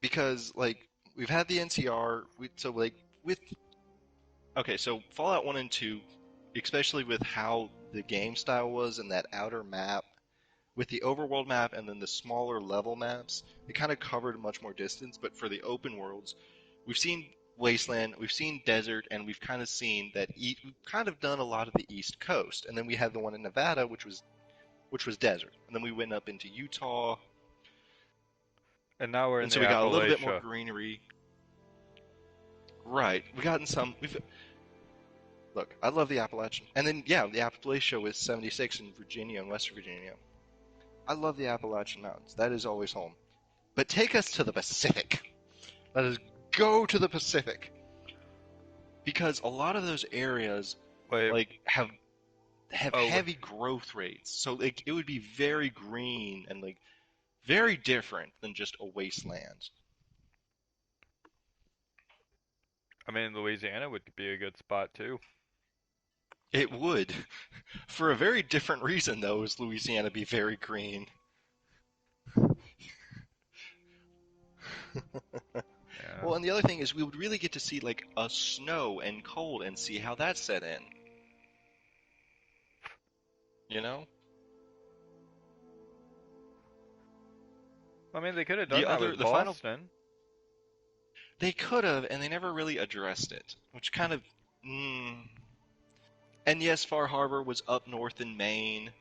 Because like we've had the NCR, so like with okay, so Fallout 1 and 2, especially with how the game style was and that outer map, with the overworld map and then the smaller level maps, it kind of covered much more distance. But for the open worlds, we've seen wasteland, we've seen desert, and we've kind of seen that we've kind of done a lot of the East Coast. And then we had the one in Nevada, which was desert. And then we went up into Utah, And now we're in and the so we got a little bit more Appalachia. greenery. Right, we gotten some. We've look. I love the Appalachian, and then yeah, the Appalachia with 76 in Virginia and West Virginia. I love the Appalachian Mountains. That is always home. But take us to the Pacific. Let us go to the Pacific because a lot of those areas Wait. like have Oh, wait. heavy growth rates. So like it would be very green and like very different than just a wasteland. I mean, Louisiana would be a good spot too. It would. For a very different reason though, is Louisiana be very green. Yeah. Well, and the other thing is we would really get to see like a snow and cold and see how that set in. You know? I mean, they could have done The that other with the final Boston. they could have and they never really addressed it, which kind of mm. And yes, Far Harbor was up north in Maine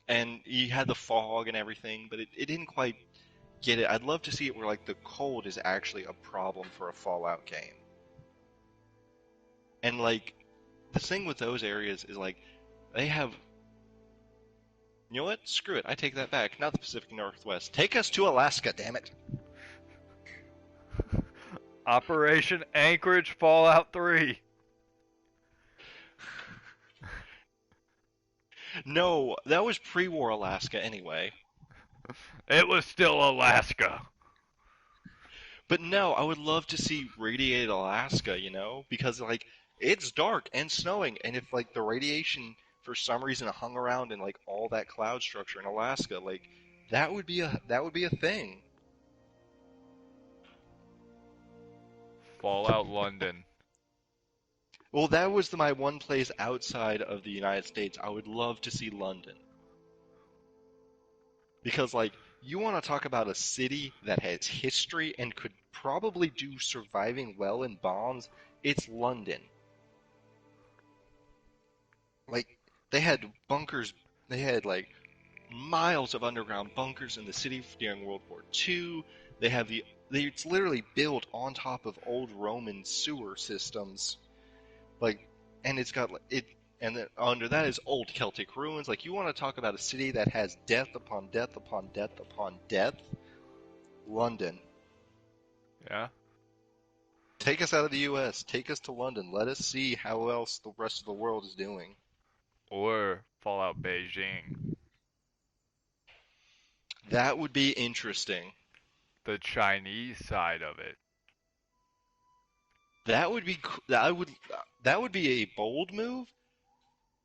and you had the fog and everything, but it didn't quite get it. I'd love to see it where like the cold is actually a problem for a Fallout game. And like the thing with those areas is like they have you know what? Screw it. I take that back. Not the Pacific Northwest. Take us to Alaska, damn it. Operation Anchorage Fallout 3. No, that was pre-war Alaska anyway. It was still Alaska. But no, I would love to see radiated Alaska, because like it's dark and snowing, and if like the radiation for some reason hung around in like all that cloud structure in Alaska, like that would be a thing. Fallout London. Well, that was my one place outside of the United States. I would love to see London because like you want to talk about a city that has history and could probably do surviving well in bombs, it's London. Like they had bunkers, they had like miles of underground bunkers in the city during World War II. It's literally built on top of old Roman sewer systems. Like, and it's got it, and then under that is old Celtic ruins. Like, you want to talk about a city that has death upon death upon death upon death? London. Yeah. Take us out of the U.S. Take us to London. Let us see how else the rest of the world is doing. Or Fallout Beijing. That would be interesting. The Chinese side of it. That would be a bold move,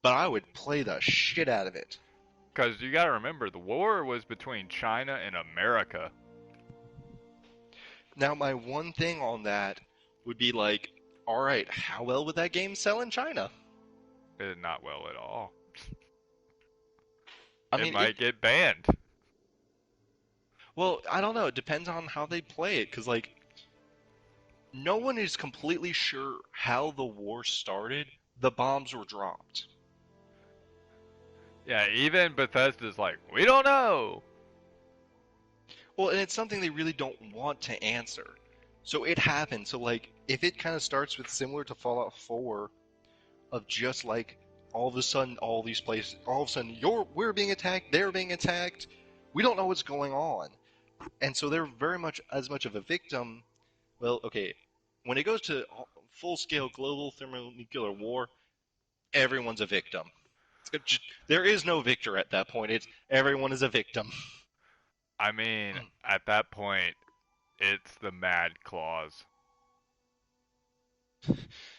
but I would play the shit out of it. Because you gotta remember, the war was between China and America. Now, my one thing on that would be like, all right, how well would that game sell in China? Not well at all. I It mean, might get banned. well, I don't know. It depends on how they play it, because like, no one is completely sure how the war started. The bombs were dropped. Yeah, even Bethesda's like, we don't know. Well, and it's something they really don't want to answer. So it happened. So like, if it kind of starts with similar to Fallout 4, of just like all of a sudden, all these places, all of a sudden, we're being attacked, they're being attacked. We don't know what's going on, and so they're very much as much of a victim. Well, okay, when it goes to full-scale global thermonuclear war, everyone's a victim. There is no victor at that point. It's everyone is a victim. I mean, at that point, it's the mad clause.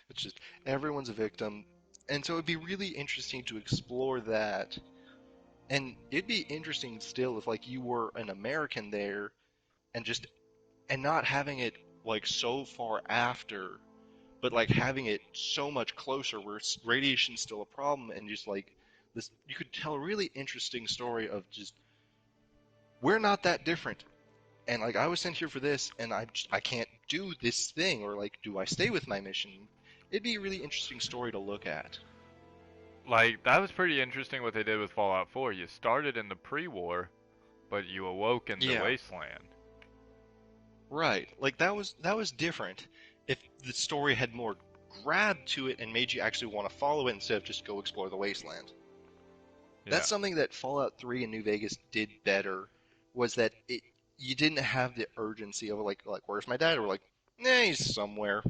It's just everyone's a victim, and so it'd be really interesting to explore that. And it'd be interesting still if like you were an American there and just and not having it like so far after, but like having it so much closer where radiation's still a problem and just like this you could tell a really interesting story of just we're not that different. And like I was sent here for this and I can't do this thing or like do I stay with my mission? It'd be a really interesting story to look at. Like, that was pretty interesting what they did with Fallout 4. You started in the pre-war, but you awoke in the Yeah. wasteland. Right. Like that was different. If the story had more grab to it and made you actually want to follow it instead of just go explore the wasteland. Yeah. That's something that Fallout 3 and New Vegas did better was that it you didn't have the urgency of like where's my dad? Or like, nah, he's somewhere.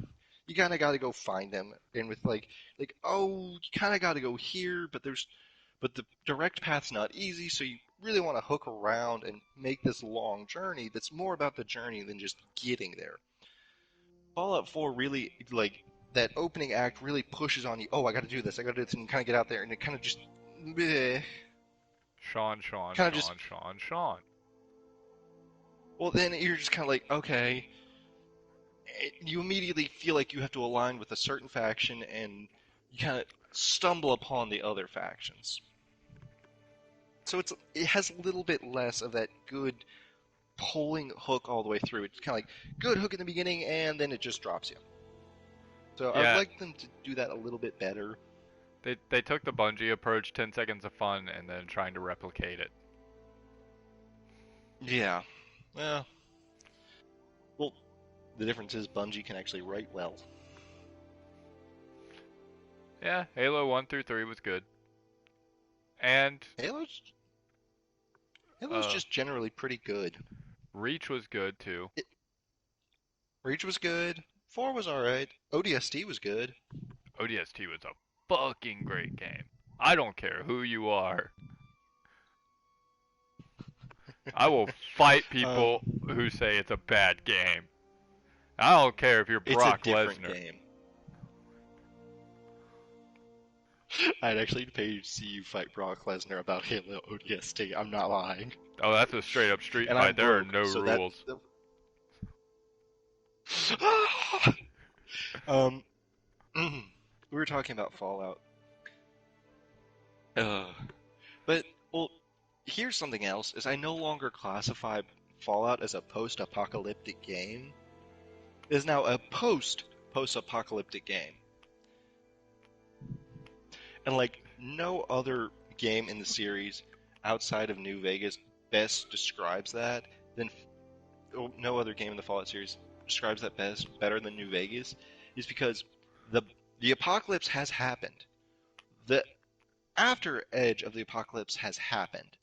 You kind of got to go find him. And with like oh, you kind of got to go here, but the direct path's not easy, so you really want to hook around and make this long journey that's more about the journey than just getting there. Fallout 4 really like that opening act really pushes on you. Oh, I got to do this. I got to do this, and you kind of get out there, and it kind of just, bleh, Sean, Sean, kind of just. Sean, Sean, Sean. Well, then you're just kind of like, okay. You immediately feel like you have to align with a certain faction, and you kind of stumble upon the other factions. So it has a little bit less of that good pulling hook all the way through. It's kind of like good hook in the beginning, and then it just drops you. So I would Yeah, like them to do that a little bit better. they took the Bungie approach, 10 seconds of fun, and then trying to replicate it. Yeah. Well, well, the difference is Bungie can actually write well. Yeah, Halo 1 through 3 was good. And, Halo's Halo's uh, just generally pretty good. Reach was good too. It, Reach was good. 4 was alright. ODST was good. ODST was a fucking great game. I don't care who you are. I will fight Um, people who say it's a bad game. I don't care if you're it's a Brock different Lesnar. game. I'd actually pay to see you fight Brock Lesnar about Halo ODST. I'm not lying. Oh, that's a straight up street And fight. I'm There are broke, no so that. rules. um, we were talking about Fallout. Uh, but well, here's something else: is I no longer classify Fallout as a post-apocalyptic game. It is now a post-apocalyptic game, and like no other game in the series outside of New Vegas best describes that than no other game in the Fallout series describes that better than New Vegas is because the the apocalypse has happened. The after edge of the apocalypse has happened.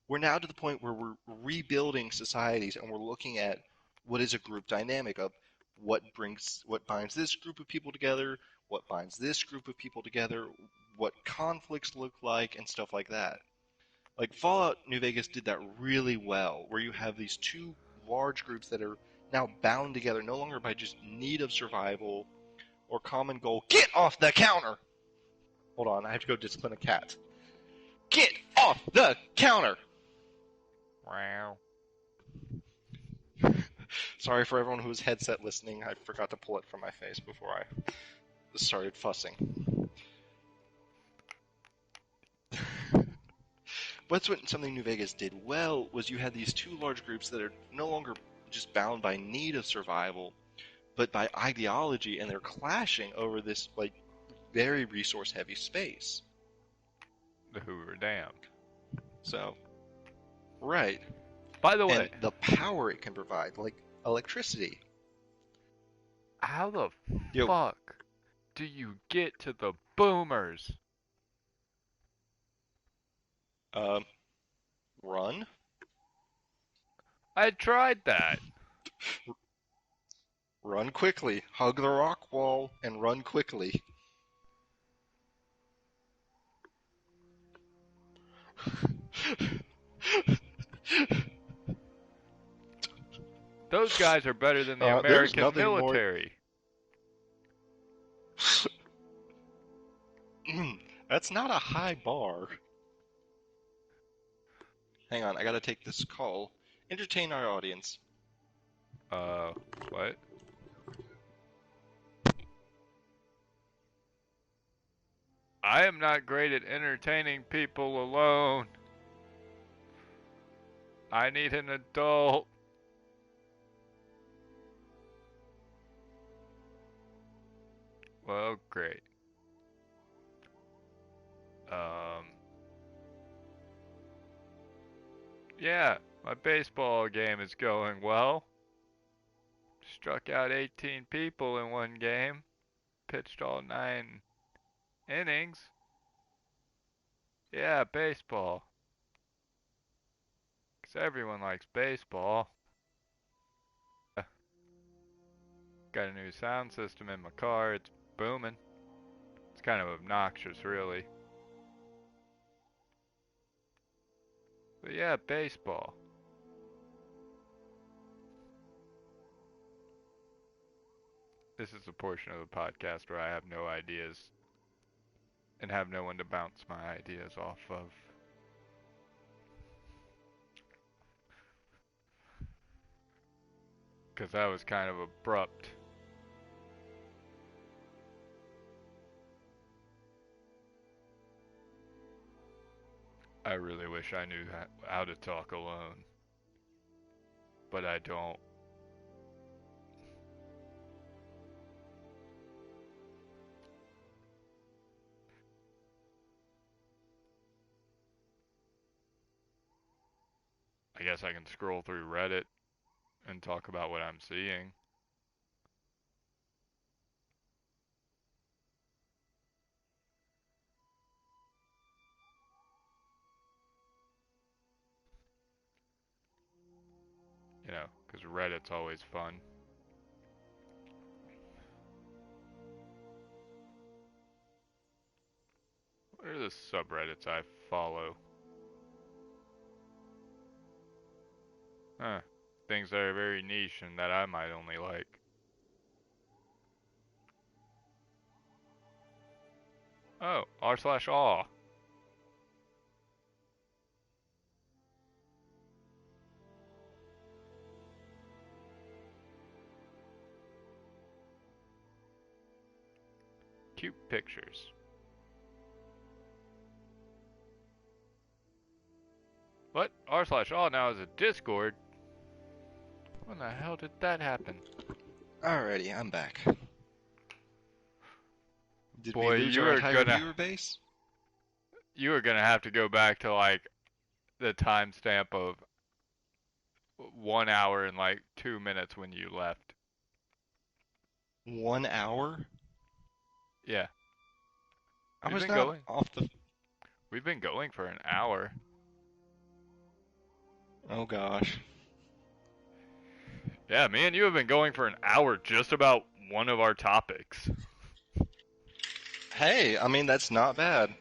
We're now to the point where we're rebuilding societies and we're looking at what is a group dynamic of what binds this group of people together, what binds this group of people together, what conflicts look like, and stuff like that. Like Fallout New Vegas did that really well, where you have these two large groups that are now bound together no longer by just need of survival or common goal. Get off the counter! Hold on, I have to go discipline a cat. Get off the counter! Wow. Sorry for everyone who's headset listening. I forgot to pull it from my face before I started fussing. But what something New Vegas did well was you had these two large groups that are no longer just bound by need of survival, but by ideology, and they're clashing over this like very resource heavy space. The Hoover Dam. So, right. By the And way, the power it can provide, like electricity. how the Yo, fuck do you get to the boomers? Uh, run. I tried that. Run quickly. Hug the rock wall and run quickly. Those guys are better than the There's American nothing more. military. That's not a high bar. Hang on, I gotta take this call. Entertain our audience. Uh, what? I am not great at entertaining people alone. I need an adult. Well, great. Um, yeah, my baseball game is going well. Struck out 18 people in one game. Pitched all 9 innings. Yeah, baseball. 'Cause everyone likes baseball. Got a new sound system in my car. It's booming. It's kind of obnoxious, really. But yeah, baseball. This is a portion of the podcast where I have no ideas and have no one to bounce my ideas off of. Because that was kind of abrupt. I really wish I knew how to talk alone, but I don't. I guess I can scroll through Reddit and talk about what I'm seeing. Because Reddit's always fun. What are the subreddits I follow? Huh. Things that are very niche and that I might only like. Oh, r/aw. Cute pictures. What? r/aw now is a Discord? When the hell did that happen? Alrighty, I'm back. Did we Boy, lose our entire viewer base? you are gonna have to go back to like the timestamp of 1 hour and like 2 minutes when you left. 1 hour? Yeah, I we've was been not going. off the. We've been going for an hour. Oh gosh. Yeah, me and you have been going for an hour just about one of our topics. Hey, I mean, that's not bad.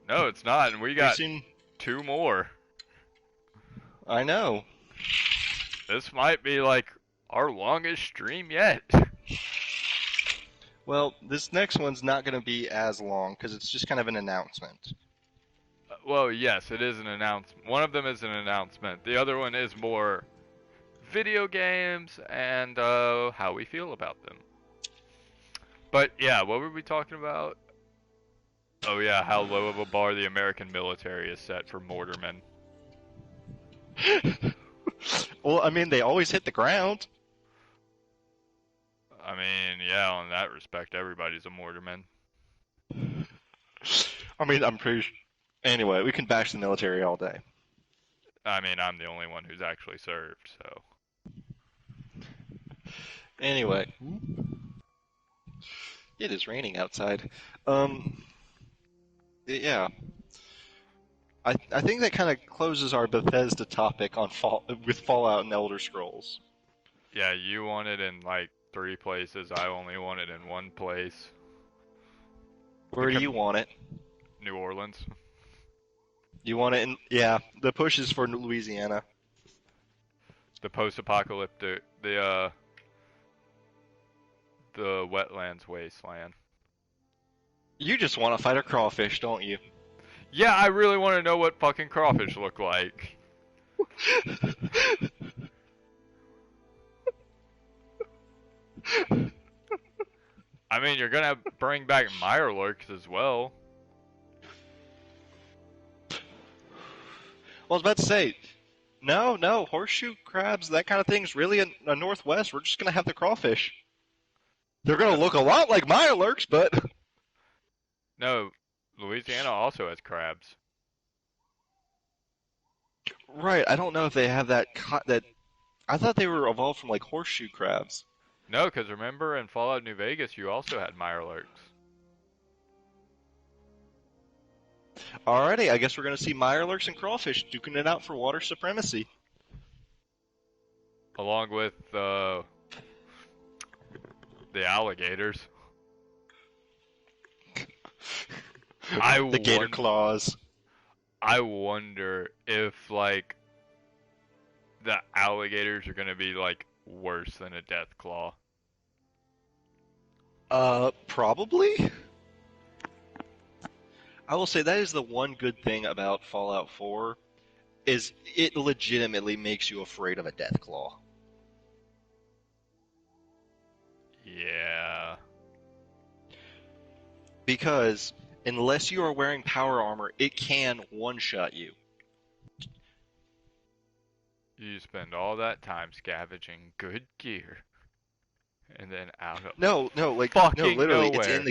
No, it's not, and we We got seem. 2 more. I know. This might be like our longest stream yet. Well, this next one's not going to be as long because it's just kind of an announcement. Well, yes, it is an announcement. One of them is an announcement. The other one is more video games and how we feel about them. But yeah, what were we talking about? Oh yeah, how low of a bar the American military is set for mortarmen. Well, I mean, they always hit the ground. I mean, yeah, in that respect, everybody's a mortarman. I mean, I'm pretty sure. Anyway, we can bash the military all day. I mean, I'm the only one who's actually served, so. Anyway, it is raining outside. Um, yeah. I think that kind of closes our Bethesda topic on with Fallout and Elder Scrolls. Yeah, you want it in like 3 places. I only want it in one place. The Where do you want it? New Orleans. You want it in, yeah, the push is for Louisiana. The post-apocalyptic, the wetlands wasteland. You just want to fight a crawfish, don't you? Yeah, I really want to know what fucking crawfish look like. I mean, you're gonna bring back Mirelurks as well. Well, I was about to say, no, horseshoe crabs, that kind of thing's really in the Northwest. We're just gonna have the crawfish. They're gonna No, look a lot like Mirelurks, but no, Louisiana also has crabs. right. I don't know if they have that. I thought they were evolved from like horseshoe crabs. No, because remember in Fallout New Vegas, you also had Mirelurks. Alrighty, I guess we're gonna see Mirelurks and crawfish duking it out for water supremacy. Along with the alligators. I The gator won- claws. I wonder if like the alligators are gonna be like worse than a death claw. Probably. I will say that is the one good thing about Fallout 4 is it legitimately makes you afraid of a death claw. Yeah. Because unless you are wearing power armor, it can one-shot you. You spend all that time scavenging good gear, and then out of No, like no, fucking literally, nowhere.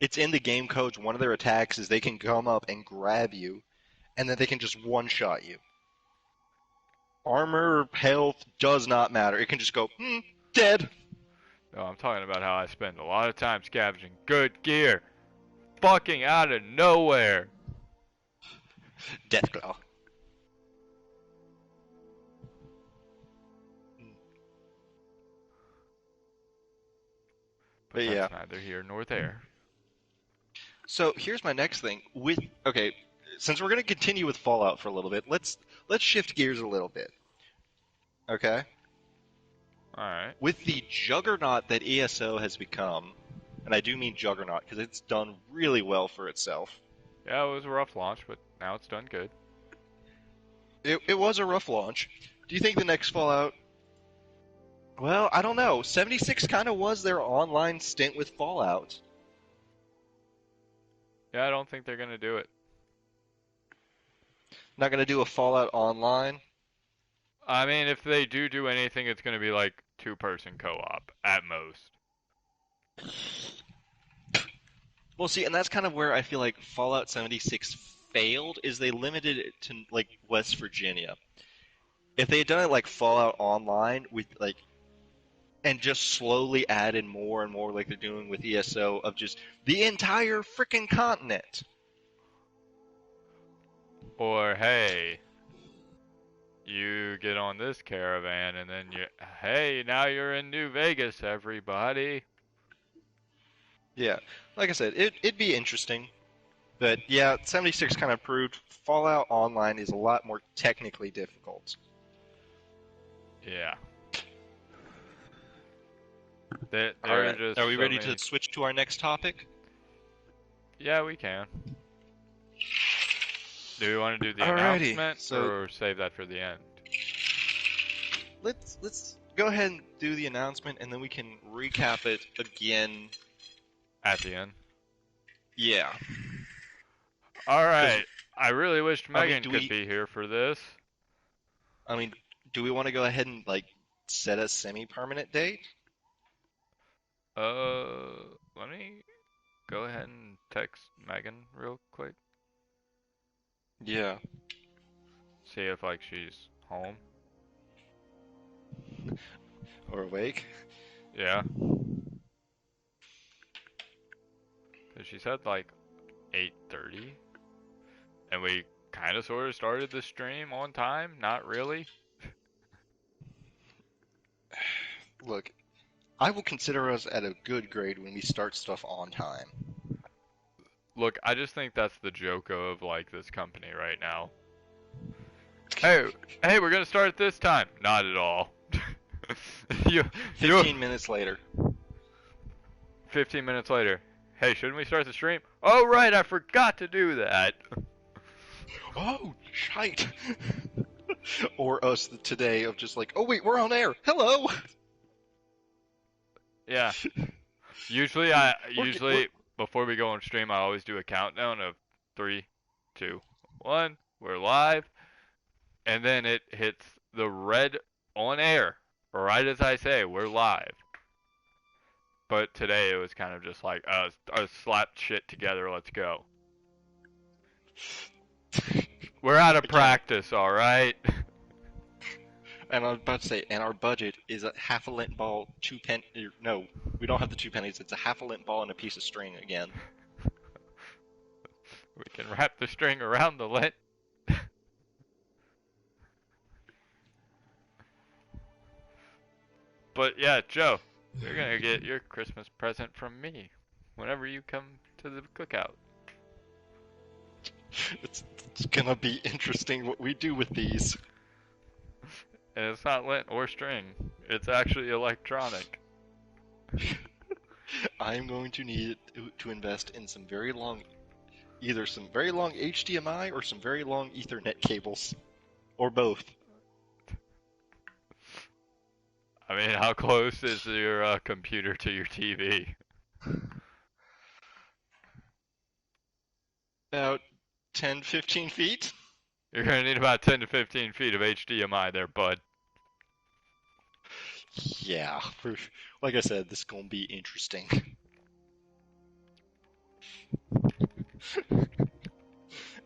it's in the game codes. One of their attacks is they can come up and grab you, and then they can just one-shot you. Armor, health does not matter. It can just go, dead. No, I'm talking about how I spend a lot of time scavenging good gear, fucking out of nowhere. Deathclaw. But But that's yeah. neither here nor there. So here's my next thing. Okay, since we're gonna continue with Fallout for a little bit, let's shift gears a little bit. Okay? Alright. With the juggernaut that ESO has become, and I do mean juggernaut because it's done really well for itself. Yeah, it was a rough launch, but now it's done good. It was a rough launch. Do you think the next Fallout? Well, I don't know. 76 kind of was their online stint with Fallout. Yeah, I don't think they're gonna do it. Not gonna do a Fallout online. I mean, if they do anything, it's gonna be like two-person co-op at most. Well, see, and that's kind of where I feel like Fallout 76 failed, is they limited it to like West Virginia. If they had done it like Fallout Online with like and just slowly added more and more like they're doing with ESO of just the entire freaking continent. Or hey, you get on this caravan and then hey, now you're in New Vegas, everybody. Yeah. Like I said, it'd be interesting. But yeah, 76 kind of proved Fallout Online is a lot more technically difficult. Yeah. There All are right. just Are we so ready many. to switch to our next topic? Yeah, we can. Do we want to do the Alrighty. announcement So or save that for the end? let's go ahead and do the announcement and then we can recap it again. At the end. Yeah. Alright. I really wished I mean, Megan could be here for this. I mean, do we want to go ahead and like set a semi-permanent date? Let me go ahead and text Megan real quick. Yeah. See if like she's home. Or awake? Yeah. 'Cause she said like 8:30. And we kind of sort of started the stream on time. Not really. Look, I will consider us at a good grade when we start stuff on time. Look, I just think that's the joke of like this company right now. Hey, hey, we're gonna start at this time. Not at all. you, you. 15 minutes later. 15 minutes later. Hey, shouldn't we start the stream? Oh right, I forgot to do that. Oh, shite. Or us today of just like, oh wait, we're on air. Hello. Yeah. Usually, We're before we go on stream, I always do a countdown of 3, 2, 1. We're live, and then it hits the red on air right as I say we're live. But today it was kind of just like, slap shit together, let's go. We're out of again. practice, all right. And I was about to say, and our budget is a half a lint ball, 2 penny. No, we don't have the 2 pennies. It's a half a lint ball and a piece of string again. We can wrap the string around the lint. But yeah, Joe, you're gonna get your Christmas present from me whenever you come to the cookout. It's gonna be interesting what we do with these. And it's not lint or string. It's actually electronic. I'm going to need to invest in some very long, either some very long HDMI or some very long Ethernet cables, or both. I mean, how close is your computer to your TV? About 10, 15 feet? You're gonna need about 10 to 15 feet of HDMI there, bud. Yeah, like I said, this is gonna be interesting.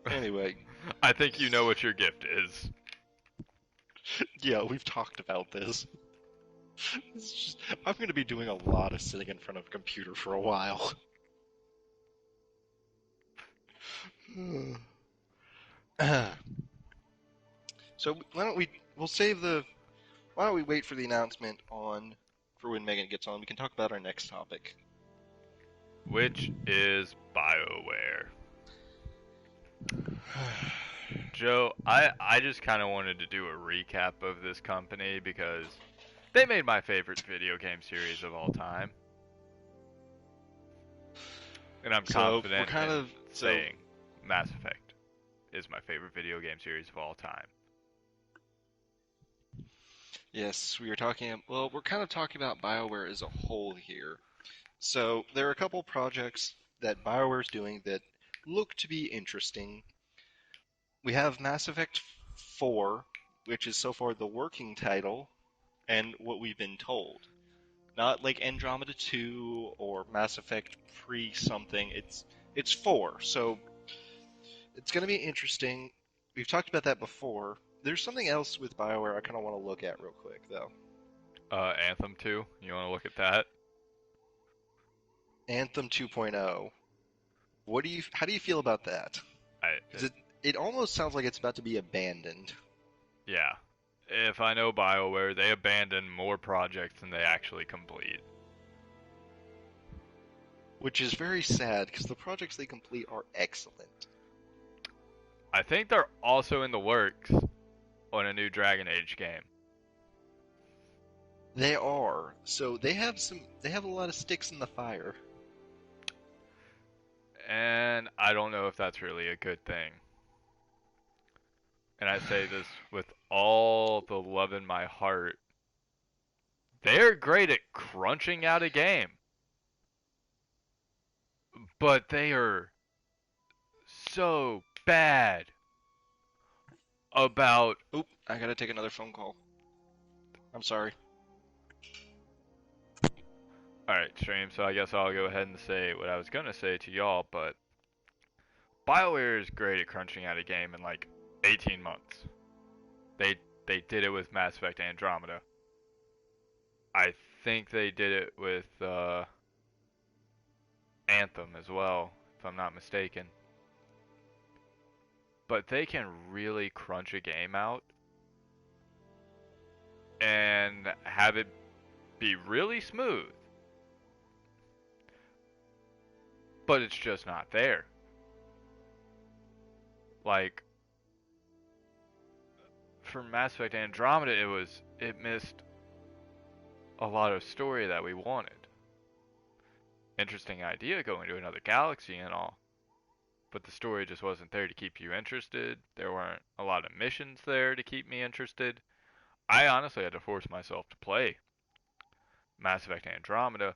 Anyway, I think you know what your gift is. yeah, we've talked about this. I'm gonna be doing a lot of sitting in front of a computer for a while. So why don't we'll save the why don't we wait for the announcement on for when Megan gets on? We can talk about our next topic. Which is BioWare. Joe, I just kind of wanted to do a recap of this company because they made my favorite video game series of all time. And I'm So we're confident kind in of saying Mass Effect is my favorite video game series of all time. yes, we are talking. Well, we're kind of talking about BioWare as a whole here. So there are a couple projects that BioWare is doing that look to be interesting. We have Mass Effect 4, which is so far the working title and what we've been told. Not like Andromeda 2 or Mass Effect pre something. It's 4. So it's going to be interesting. We've talked about that before. There's something else with BioWare I kind of want to look at real quick though. Anthem 2, you want to look at that? Anthem 2.0. How do you feel about that? I, 'Cause it almost sounds like it's about to be abandoned. yeah. If I know BioWare, they abandon more projects than they actually complete. Which is very sad because the projects they complete are excellent. I think they're also in the works on a new Dragon Age game. They are. So they have a lot of sticks in the fire. And I don't know if that's really a good thing. And I say this with all the love in my heart. They're great at crunching out a game, but they are so bad about. Oop, I gotta take another phone call. I'm sorry. Alright, stream, so I guess I'll go ahead and say what I was gonna say to y'all, but BioWare is great at crunching out a game in like 18 months. They they did it with Mass Effect Andromeda. I think they did it with Anthem as well, if I'm not mistaken. but they can really crunch a game out and have it be really smooth, but it's just not there. Like for Mass Effect Andromeda, it missed a lot of story that we wanted. Interesting idea going to another galaxy and all, but the story just wasn't there to keep you interested. There weren't a lot of missions there to keep me interested. I honestly had to force myself to play Mass Effect Andromeda,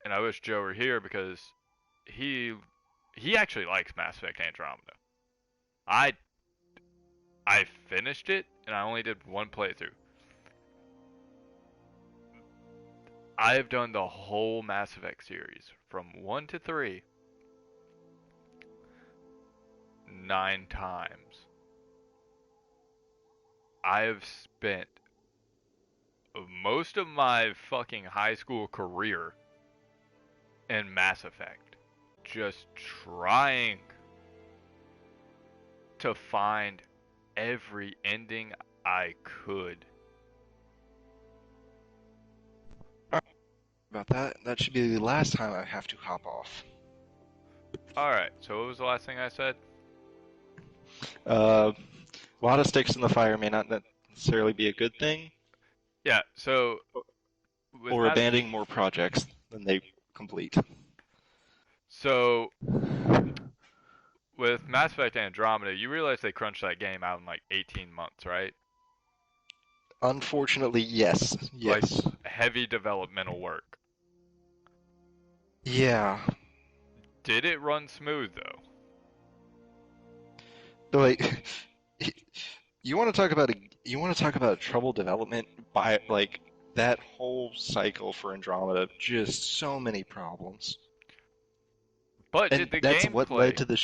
and I wish Joe were here because he he actually likes Mass Effect Andromeda. I I finished it and I only did one playthrough. I have done the whole Mass Effect series from 1 to 3 9 times. I have spent most of my fucking high school career in Mass Effect just trying to find every ending I could. About that, that should be the last time I have to hop off. Alright, so what was the last thing I said? A lot of sticks in the fire may not necessarily be a good thing, Yeah, so with or Mass abandoning more projects than they complete. so with Mass Effect Andromeda, you realize they crunched that game out in like 18 months, right? Unfortunately, yes. Like Yes. heavy developmental work. Yeah. Did it run smooth though? Like, you want to talk about trouble development by like that whole cycle for Andromeda, just so many problems. But And did the that's what led gameplay to the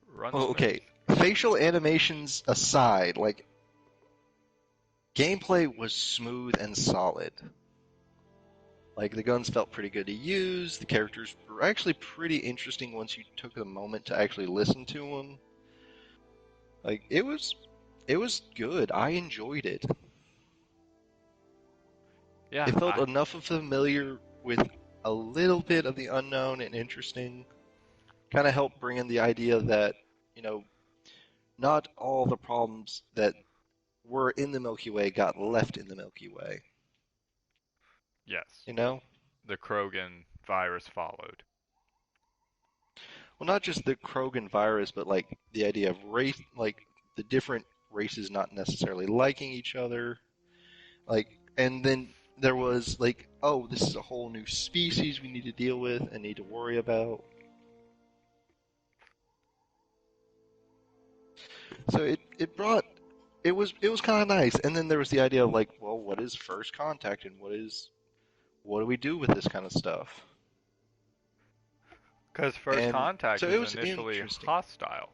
run oh, smooth? okay. Facial animations aside, like gameplay was smooth and solid. Like the guns felt pretty good to use. The characters were actually pretty interesting once you took a moment to actually listen to them. Like it was good. I enjoyed it. Yeah, It felt I enough of familiar with a little bit of the unknown and interesting. Kind of helped bring in the idea that, you know, not all the problems that were in the Milky Way got left in the Milky Way. yes. You know? The Krogan virus followed. Well, not just the Krogan virus, but like the idea of race, like the different races not necessarily liking each other. Like, and then there was like, oh, this is a whole new species we need to deal with and need to worry about. So it brought it was kind of nice. And then there was the idea of like, well, what is first contact and what do we do with this kind of stuff? Because First And Contact so it was was initially interesting. hostile.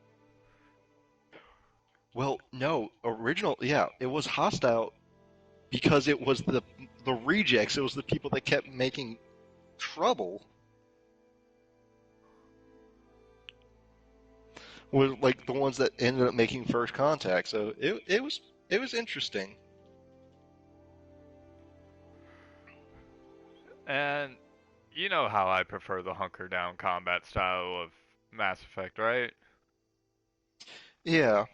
Well, no, yeah, it was hostile because it was the rejects. It was the people that kept making trouble. Was like the ones that ended up making first contact. So it was interesting. And you know how I prefer the hunker down combat style of Mass Effect, right? Yeah,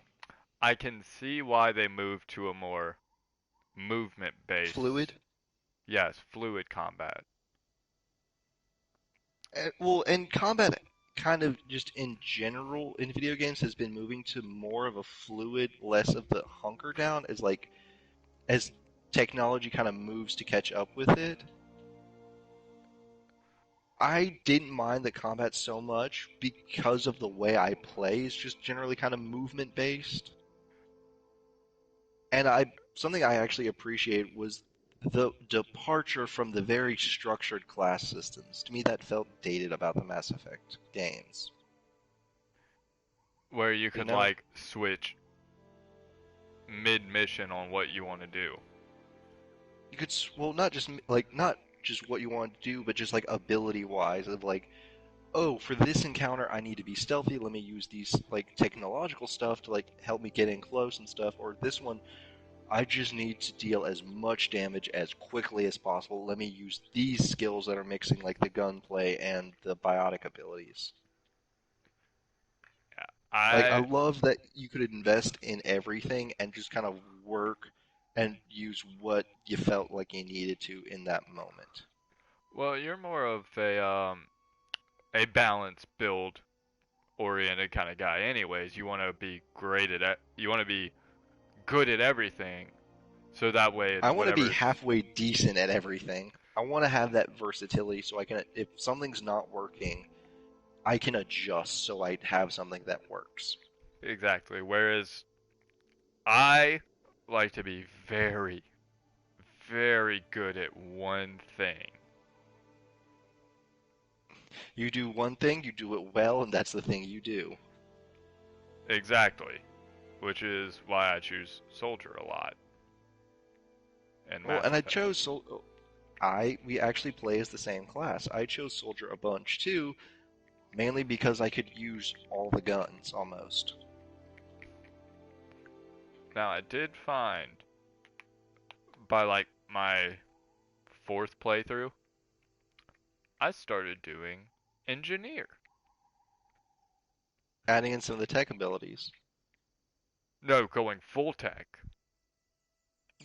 I can see why they moved to a more movement based, fluid. yes, fluid combat. Well, and combat kind of just in general in video games has been moving to more of a fluid, less of the hunker down as technology kind of moves to catch up with it. I didn't mind the combat so much because of the way I play is just generally kind of movement based. And I something I actually appreciate was the departure from the very structured class systems. To me that felt dated about the Mass Effect games. Where you You could know? like switch mid mission on what you want to do. You could, well, not just what you want to do, but just like ability wise of like, oh, for this encounter, I need to be stealthy. Let me use these like technological stuff to like help me get in close and stuff. Or this one, I just need to deal as much damage as quickly as possible. Let me use these skills that are mixing like the gunplay and the biotic abilities. Yeah. Like I love that you could invest in everything and just kind of work and use what you felt like you needed to in that moment. Well, you're more of a balanced build oriented kind of guy anyways. You want to be you want to be good at everything so that way I it's want to be whatever's halfway decent at everything. I want to have that versatility so I can, if something's not working, I can adjust so I have something that works. exactly. Whereas I like to be very, very good at one thing. You do one thing, you do it well, and that's the thing you do. Exactly. Which is why I choose Soldier a lot in Well, Mass and I Effect. chose I we actually play as the same class. I chose soldier a bunch too, mainly because I could use all the guns almost. Now, I did find by like my fourth playthrough, I started doing Engineer. Adding in some of the tech abilities. No, going full tech.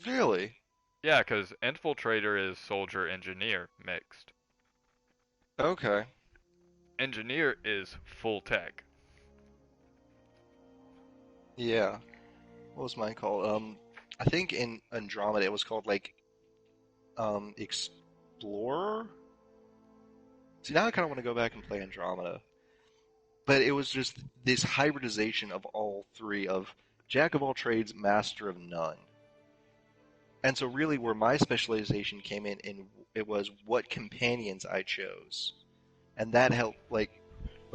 Really? Yeah, because Infiltrator is Soldier Engineer mixed. Okay. Engineer is full tech. Yeah. What was mine called? I think in Andromeda it was called like Explorer. See, now I kind of want to go back and play Andromeda, but it was just this hybridization of all three of Jack of all trades, master of none. And so really where my specialization came in it was what companions I chose. And that helped like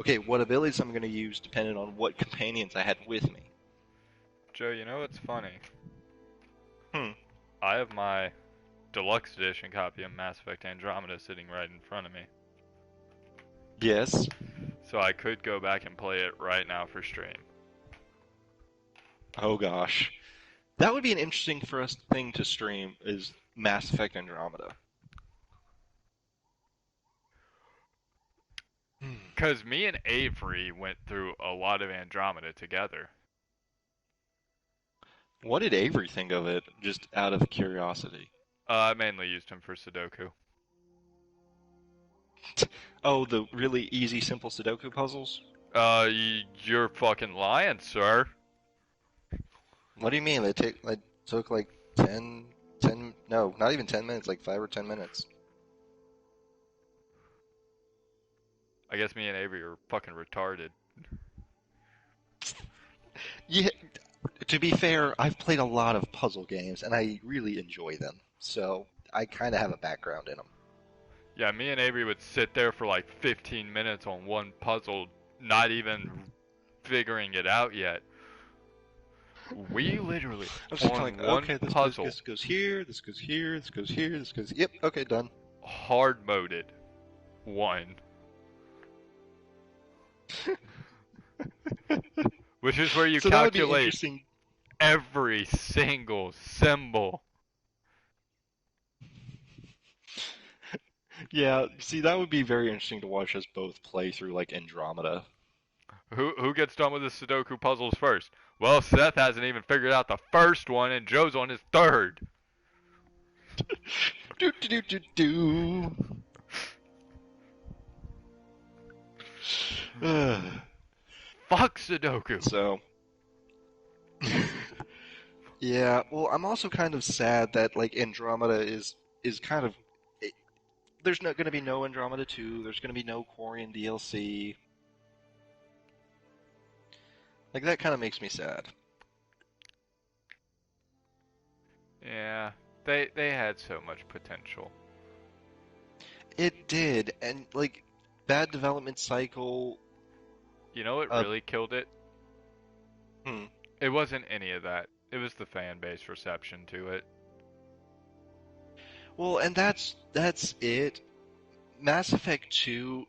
okay, what abilities I'm going to use depended on what companions I had with me. Joe, you know what's funny? Hmm. I have my deluxe edition copy of Mass Effect Andromeda sitting right in front of me. Yes. So I could go back and play it right now for stream. Oh gosh. That would be an interesting for us thing to stream is Mass Effect Andromeda. Hmm. Because me and Avery went through a lot of Andromeda together. What did Avery think of it, just out of curiosity? I mainly used him for Sudoku. Oh, the really easy, simple Sudoku puzzles? You're fucking lying, sir. What do you mean? They took like 10, no, not even 10 minutes, like 5 or 10 minutes. I guess me and Avery are fucking retarded. Yeah, to be fair, I've played a lot of puzzle games and I really enjoy them. So I kind of have a background in them. Yeah, me and Avery would sit there for like 15 minutes on one puzzle, not even figuring it out yet. We literally, I'm just kind of on like, one okay, puzzle, this goes here, this goes here, this goes here, this goes. Yep, okay, done. hard moded one, which is where you So that would be calculate interesting. every single symbol. Yeah, see, that would be very interesting to watch us both play through like Andromeda. Who gets done with the Sudoku puzzles first? Well, Seth hasn't even figured out the first one, and Joe's on his third. Do do do do do. Fuck Sudoku. So, yeah. Well, I'm also kind of sad that like Andromeda is kind of. There's not going to be no Andromeda 2. There's going to be no Quarian DLC. Like that kind of makes me sad. Yeah, they had so much potential. It did, and like bad development cycle. You know what Uh, really killed it? hmm. It wasn't any of that. It was the fan base reception to it. Well, and that's it. Mass Effect 2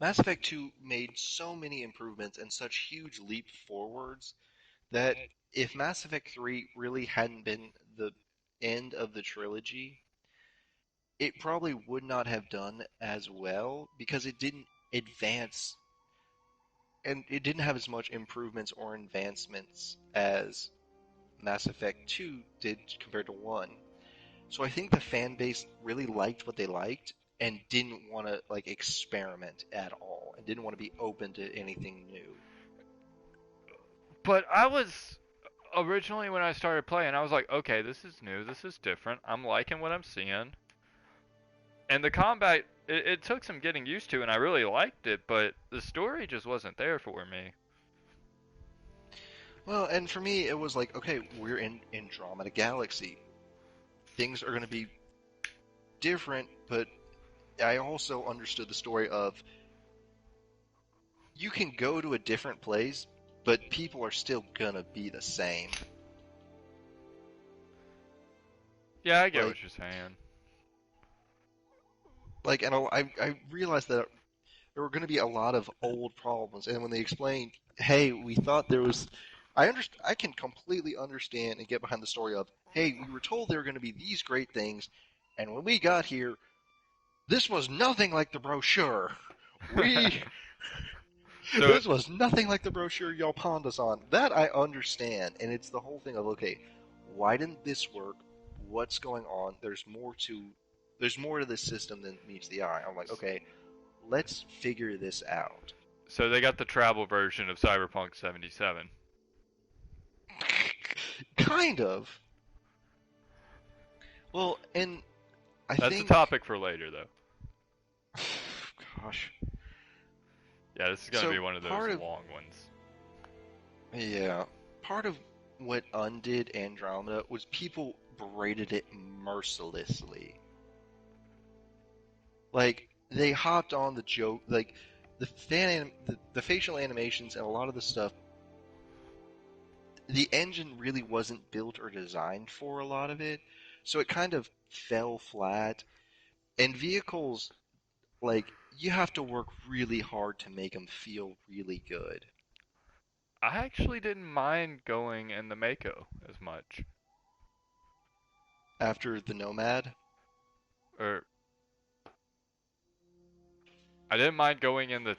Mass Effect 2 made so many improvements and such huge leap forwards that if Mass Effect 3 really hadn't been the end of the trilogy, it probably would not have done as well because it didn't advance and it didn't have as much improvements or advancements as Mass Effect 2 did compared to 1. So I think the fan base really liked what they liked and didn't want to like experiment at all and didn't want to be open to anything new. But I was originally when I started playing, I was like, okay, this is new, this is different. I'm liking what I'm seeing. And the combat, it took some getting used to, and I really liked it, but the story just wasn't there for me. Well, and for me it was like, okay, we're in Andromeda Galaxy. Things are going to be different, but I also understood the story of you can go to a different place, but people are still going to be the same. Yeah, I get Like what you're saying. and I realized that there were going to be a lot of old problems. And when they explained, hey, we thought there was, I can completely understand and get behind the story of, hey, we were told there were going to be these great things, and when we got here, this was nothing like the brochure. We, So, this was nothing like the brochure y'all pawned us on. That I understand, and it's the whole thing of, okay, why didn't this work? What's going on? There's more to this system than meets the eye. I'm like, okay, let's figure this out. so they got the travel version of Cyberpunk 77. Kind of. Well, and I That's a think, topic for later, though. gosh. Yeah, this is gonna be So one of those part of, long ones. yeah, part of what undid Andromeda was people berated it mercilessly. Like they hopped on the joke, like the facial animations and a lot of the stuff. The engine really wasn't built or designed for a lot of it, so it kind of fell flat. And vehicles, like you have to work really hard to make them feel really good. I actually didn't mind going in the Mako as much, After the Nomad or I didn't mind going in the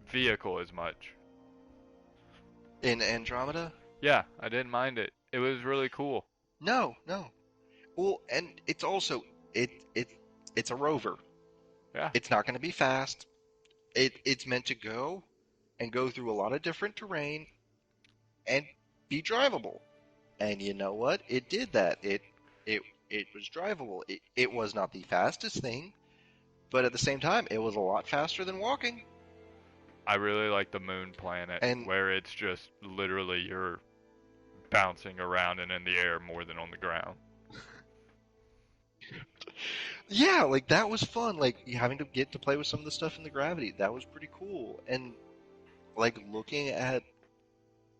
vehicle as much. in Andromeda, Yeah, I didn't mind it. It was really cool. no, no. Well, and it's also it it it's a rover. Yeah, It's not going to be fast. It's meant to go and go through a lot of different terrain and be drivable. And you know what? It did that. It it was drivable. It was not the fastest thing, but at the same time, it was a lot faster than walking. I really like the moon planet And where it's just literally you're bouncing around and in the air more than on the ground. yeah, like that was fun. Like having to get to play with some of the stuff in the gravity, that was pretty cool. And like looking at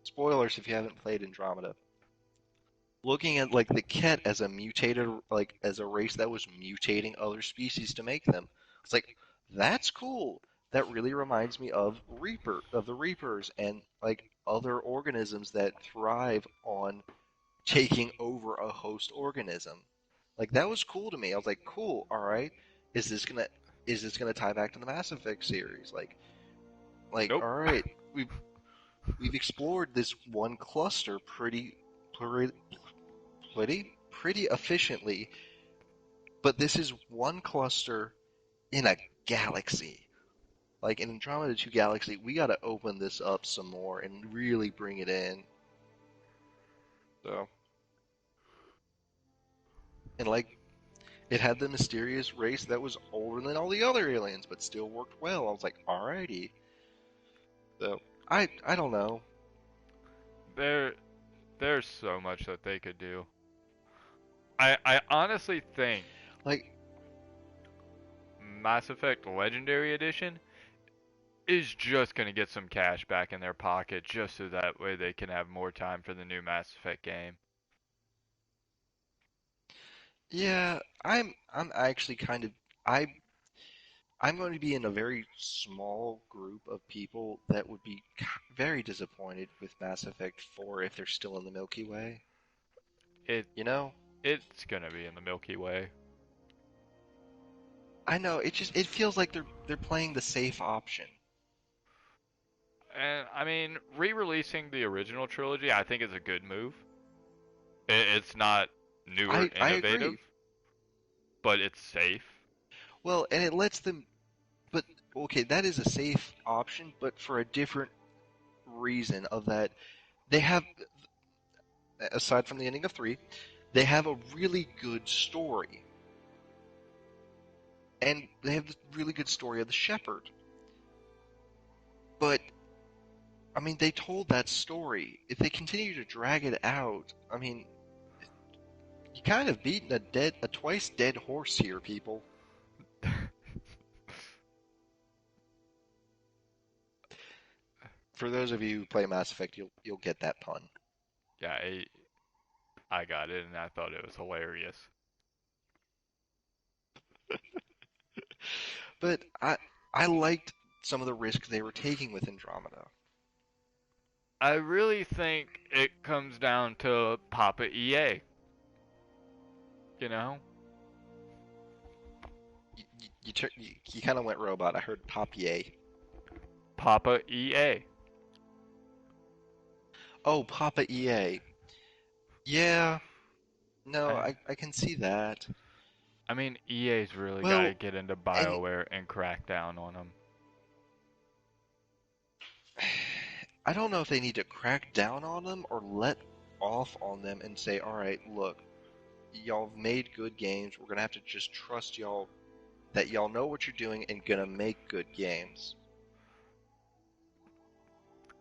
spoilers if you haven't played Andromeda, looking at like the Ket as a mutated, like as a race that was mutating other species to make them. It's like that's cool. That really reminds me of the Reapers, and like other organisms that thrive on taking over a host organism. Like that was cool to me. I was like, cool, all right. Is this gonna is this gonna tie back to the Mass Effect series? Nope. All right, we've explored this one cluster pretty efficiently, but this is one cluster in a galaxy. Like in Andromeda 2 Galaxy, we got to open this up some more and really bring it in. So, and like it had the mysterious race that was older than all the other aliens, but still worked well. I was like, alrighty. So I don't know. There, there's so much that they could do. I honestly think Like Mass Effect Legendary Edition is just gonna get some cash back in their pocket just so that way they can have more time for the new Mass Effect game. yeah, I'm actually kind of I I'm going to be in a very small group of people that would be very disappointed with Mass Effect 4 if they're still in the Milky Way. It You know? it's gonna be in the Milky Way. I know, it feels like they're playing the safe option. And I mean, re-releasing the original trilogy, I think is a good move. It's not new or I innovative, agree. but it's safe. Well, and it lets them but okay, that is a safe option, but for a different reason of that they have aside from the ending of 3, they have a really good story. And they have this really good story of the shepherd. But I mean, they told that story. If they continue to drag it out, I mean, you kind of beaten a twice dead horse here, people. For those of you who play Mass Effect, you'll get that pun. Yeah, I got it, and I thought it was hilarious. But I liked some of the risks they were taking with Andromeda. I really think it comes down to Papa EA. You know, You kind of went robot. I heard Papier. Papa EA. Oh, Papa EA. Yeah, I, no, I can see that. I mean, EA's really got to Well, get into and BioWare and crack down on them. I don't know if they need to crack down on them or let off on them and say, all right, look, y'all have made good games. We're gonna have to just trust y'all that y'all know what you're doing and gonna make good games.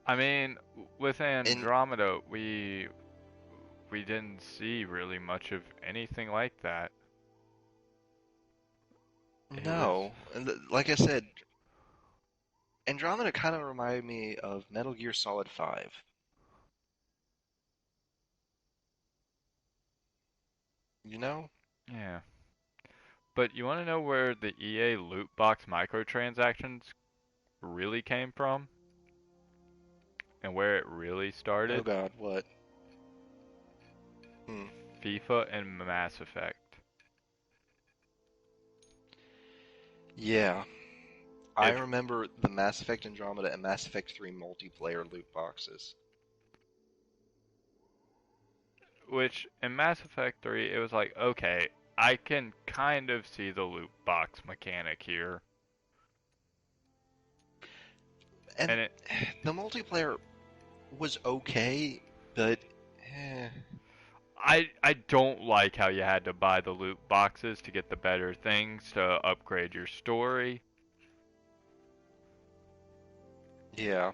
I mean, with And Andromeda, we didn't see really much of anything like that. It was, no, and like I said, Andromeda kind of reminded me of Metal Gear Solid 5. You know? yeah. But you want to know where the EA loot box microtransactions really came from and where it really Oh started? God, what? Hmm. FIFA and Mass Effect. Yeah, I If remember the Mass Effect Andromeda and Mass Effect 3 multiplayer loot boxes. which in Mass Effect 3 it was like, okay, I can kind of see the loot box mechanic here. And And it the multiplayer was okay, but eh, I don't like how you had to buy the loot boxes to get the better things to upgrade your story. yeah.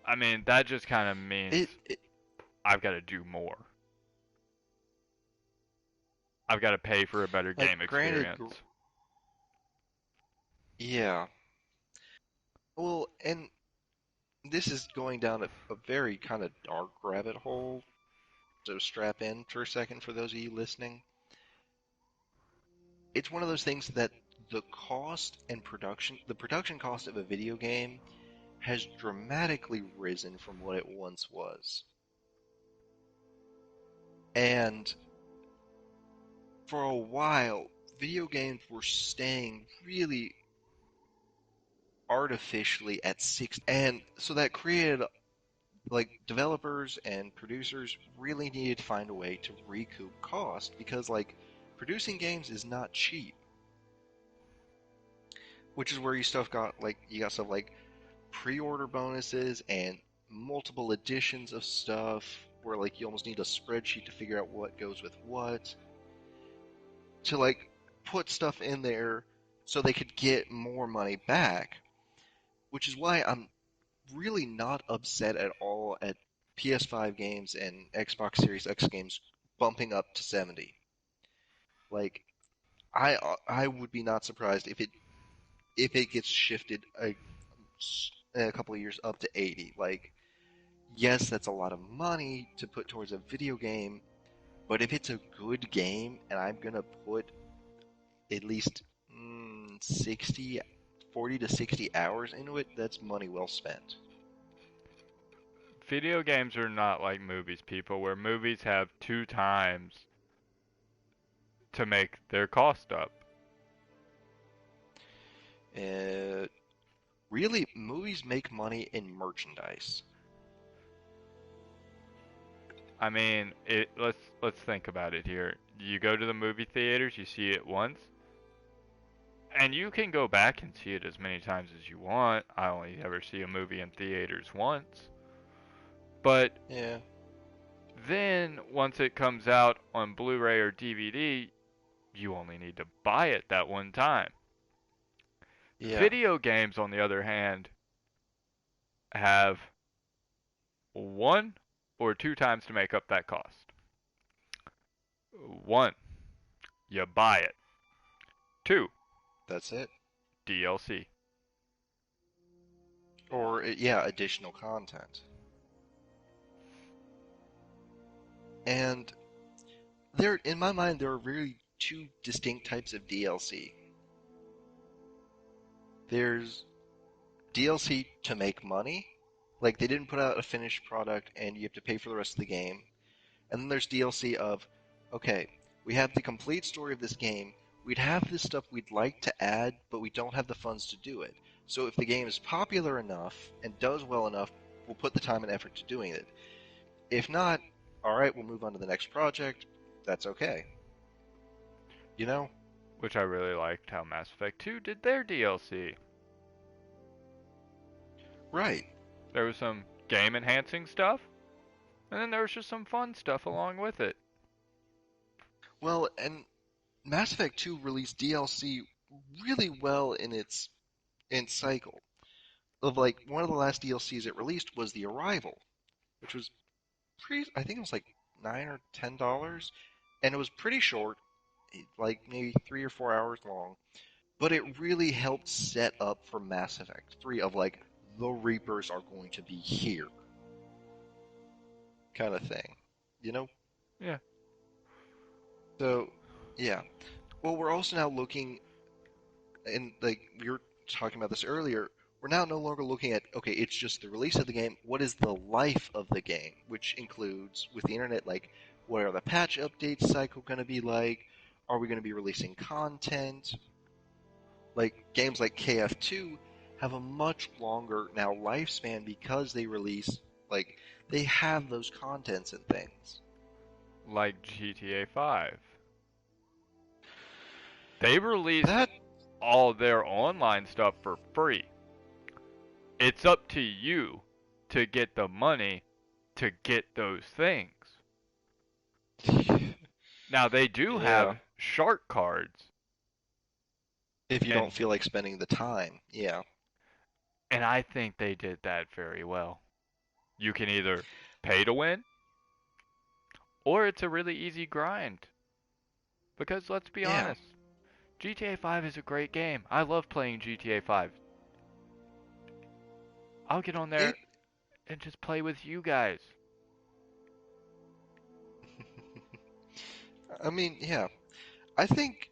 I mean, that just kind of means It I've got to do more. I've got to pay for a better like game granted, experience. yeah. Well, and this is going down a very kind of dark rabbit hole. So strap in for a second for those of you listening. It's one of those things that the production cost of a video game has dramatically risen from what it once was. And for a while, video games were staying really artificially at six, and so that created like developers and producers really needed to find a way to recoup cost because like producing games is not cheap, which is where you got stuff like pre-order bonuses and multiple editions of stuff where like you almost need a spreadsheet to figure out what goes with what to like put stuff in there so they could get more money back, which is why I'm really not upset at all at PS5 games and Xbox Series X games bumping up to 70. Like I would be not surprised if it gets shifted a couple of years up to 80. Like yes, that's a lot of money to put towards a video game, but if it's a good game and I'm gonna put at least 60, 40 to 60 hours into it, that's money well spent. Video games are not like movies, people, where movies have two times to make their cost up. Uh, Really, movies make money in merchandise. I mean, let's think about it here. You go to the movie theaters, you see it once, and you can go back and see it as many times as you want. I only ever see a movie in theaters once. But Yeah, then once it comes out on Blu-ray or DVD, you only need to buy it that one time. yeah, Video games, on the other hand, have one or two times to make up that cost. One, you buy it. Two, that's it. DLC. Or, yeah, additional content. And in my mind, there are really two distinct types of DLC. There's DLC to make money, like they didn't put out a finished product and you have to pay for the rest of the game. And then there's DLC of, okay, we have the complete story of this game. We'd have this stuff we'd like to add, but we don't have the funds to do it. So if the game is popular enough and does well enough, we'll put the time and effort to doing it. If not, alright, we'll move on to the next project. That's okay. You know? Which I really liked how Mass Effect 2 did their DLC. Right. There was some game enhancing stuff, and then there was just some fun stuff along with it. Well, and Mass Effect 2 released DLC really well in cycle. Of like one of the last DLCs it released was The Arrival, which was pretty. I think it was like $9 or $10, and it was pretty short, like maybe 3 or 4 hours long. But it really helped set up for Mass Effect 3 of like the Reapers are going to be here, kind of thing, you know. Yeah. So, yeah. Well, we're also now looking, and like we were talking about this earlier, we're now no longer looking at, okay, it's just the release of the game. What is the life of the game? Which includes, with the internet, like, what are the patch update cycle going to be like? Are we going to be releasing content? Like, games like KF2 have a much longer now lifespan because they release, like, they have those contents and things. Like GTA 5. They released That, all their online stuff for free. It's up to you to get the money to get those things. Now, they do yeah, have shark cards, if you don't and feel like spending the time, yeah. and I think they did that very well. You can either pay to win, or it's a really easy grind. Because let's be Yeah. honest, GTA 5 is a great game. I love playing GTA 5. I'll get on It there and just play with you guys. I mean, yeah. I think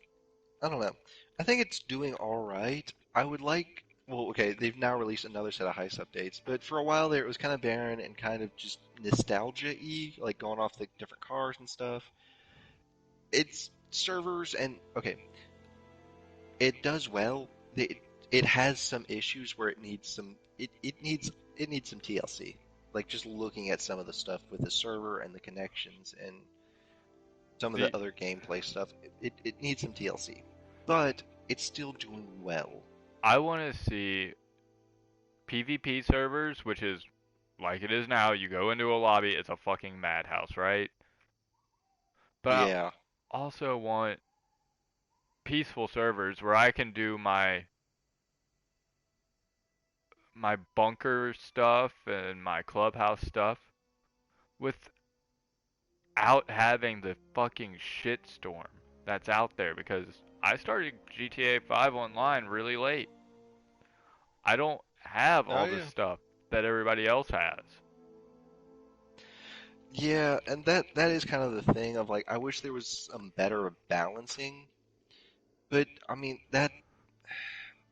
I don't know. I think it's doing all right. I would like well, okay, they've now released another set of heist updates, but for a while there it was kind of barren and kind of just nostalgia-y, like going off the different cars and stuff. It's servers and okay, it does well. It has some issues where it needs some TLC. Like just looking at some of the stuff with the server and the connections and some of the The other gameplay stuff, it needs some TLC. But it's still doing well. I want to see PvP servers, which is like it is now. You go into a lobby, it's a fucking madhouse, right? But I Yeah, also want peaceful servers where I can do my bunker stuff and my clubhouse stuff without having the fucking shitstorm that's out there because I started GTA 5 online really late. I don't have oh all the yeah. stuff that everybody else has. Yeah, and that is kind of the thing of like I wish there was some better balancing But I mean that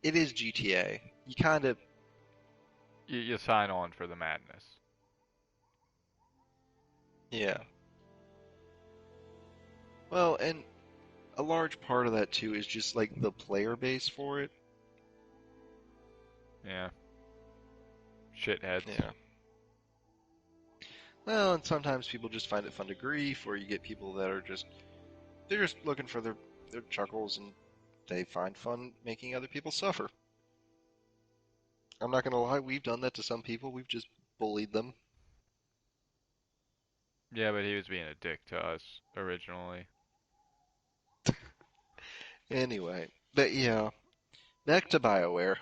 it is GTA. You kind of You sign on for the madness. yeah. Well, and a large part of that too is just like the player base for it. Yeah, shitheads. Yeah. Well, and sometimes people just find it fun to grief, or you get people that are just they're just looking for their chuckles and they find fun making other people suffer. I'm not gonna lie, we've done that to some people. We've just bullied them. Yeah, but he was being a dick to us originally. Anyway, but yeah, back to BioWare.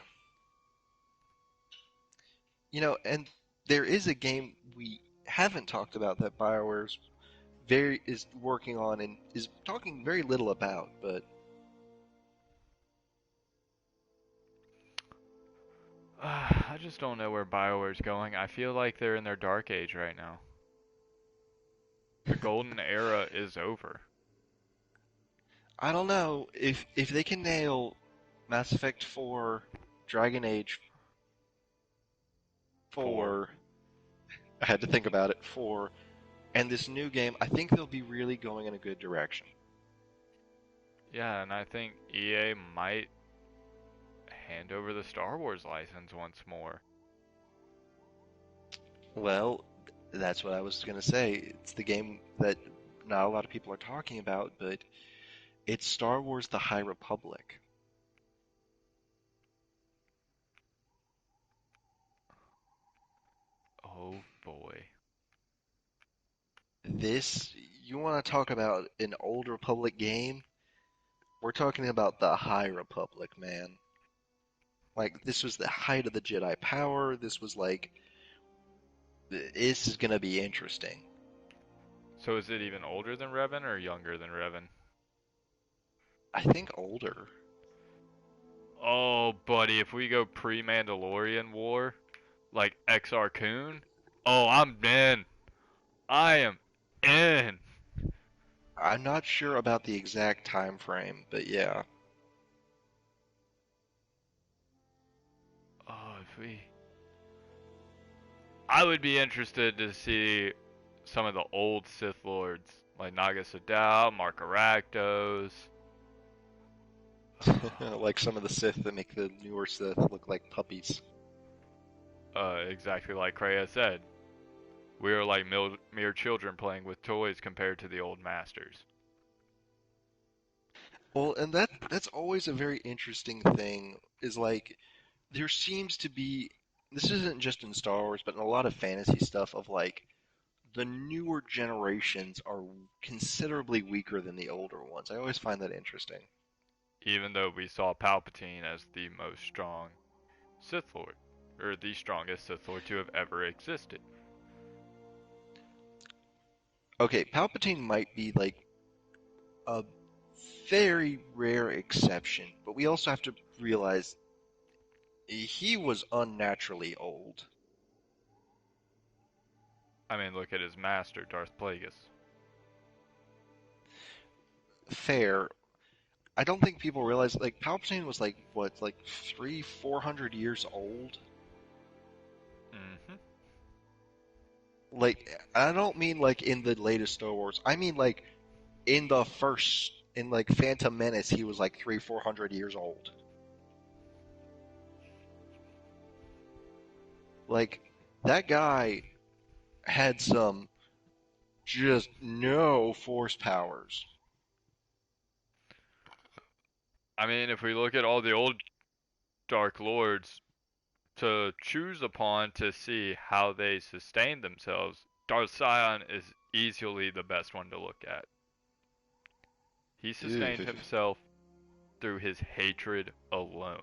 And there is a game we haven't talked about that BioWare's very is working on and is talking very little about, but I just don't know where BioWare's going. I feel like they're in their dark age right now. The golden era is over. I don't know if they can nail Mass Effect 4, Dragon Age Four. 4. I had to think about it 4, and this new game. I think they'll be really going in a good direction. Yeah, and I think EA might hand over the Star Wars license once more. Well, that's what I was gonna say. It's the game that not a lot of people are talking about, but it's Star Wars: The High Republic. Oh boy. This, you want to talk about an old Republic game? We're talking about the High Republic, man. Like, this was the height of the Jedi power. This was like, this is gonna be interesting. So is it even older than Revan or younger than Revan? I think older. Oh, buddy, if we go pre-Mandalorian War, like XR Kun, oh, I'm in. I am in. I'm not sure about the exact time frame, but yeah. Oh, if we, I would be interested to see some of the old Sith Lords, like Naga Sadow, Mark Aractos. Like some of the Sith that make the newer Sith look like puppies. Exactly like Kreia said. We are like mere children playing with toys compared to the old masters. Well, and that's always a very interesting thing, is like there seems to be this isn't just in Star Wars, but in a lot of fantasy stuff of like the newer generations are considerably weaker than the older ones. I always find that interesting. Even though we saw Palpatine as the most strong Sith Lord, or the strongest Sith Lord to have ever existed. Okay, Palpatine might be like a very rare exception, but we also have to realize he was unnaturally old. I mean, look at his master, Darth Plagueis. Fair. I don't think people realize like Palpatine was like what, like 300-400 years old. Mm-hmm. Like I don't mean like in the latest Star Wars. I mean like in the first in like Phantom Menace, he was like 300-400 years old. Like that guy had some just no force powers. I mean, if we look at all the old Dark Lords to choose upon to see how they sustain themselves, Darth Sion is easily the best one to look at. He sustained Ew. himself through his hatred alone.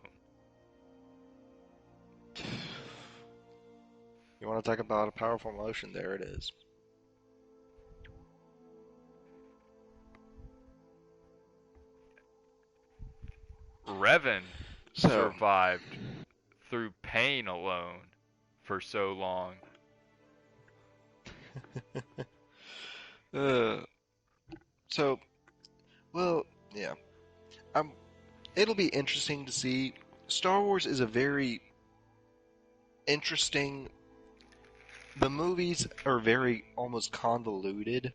You want to talk about a powerful emotion? There it is. Revan So, survived through pain alone for so long. uh, so well, yeah. I'm. it'll be interesting to see. Star Wars is a very interesting. The movies are very almost convoluted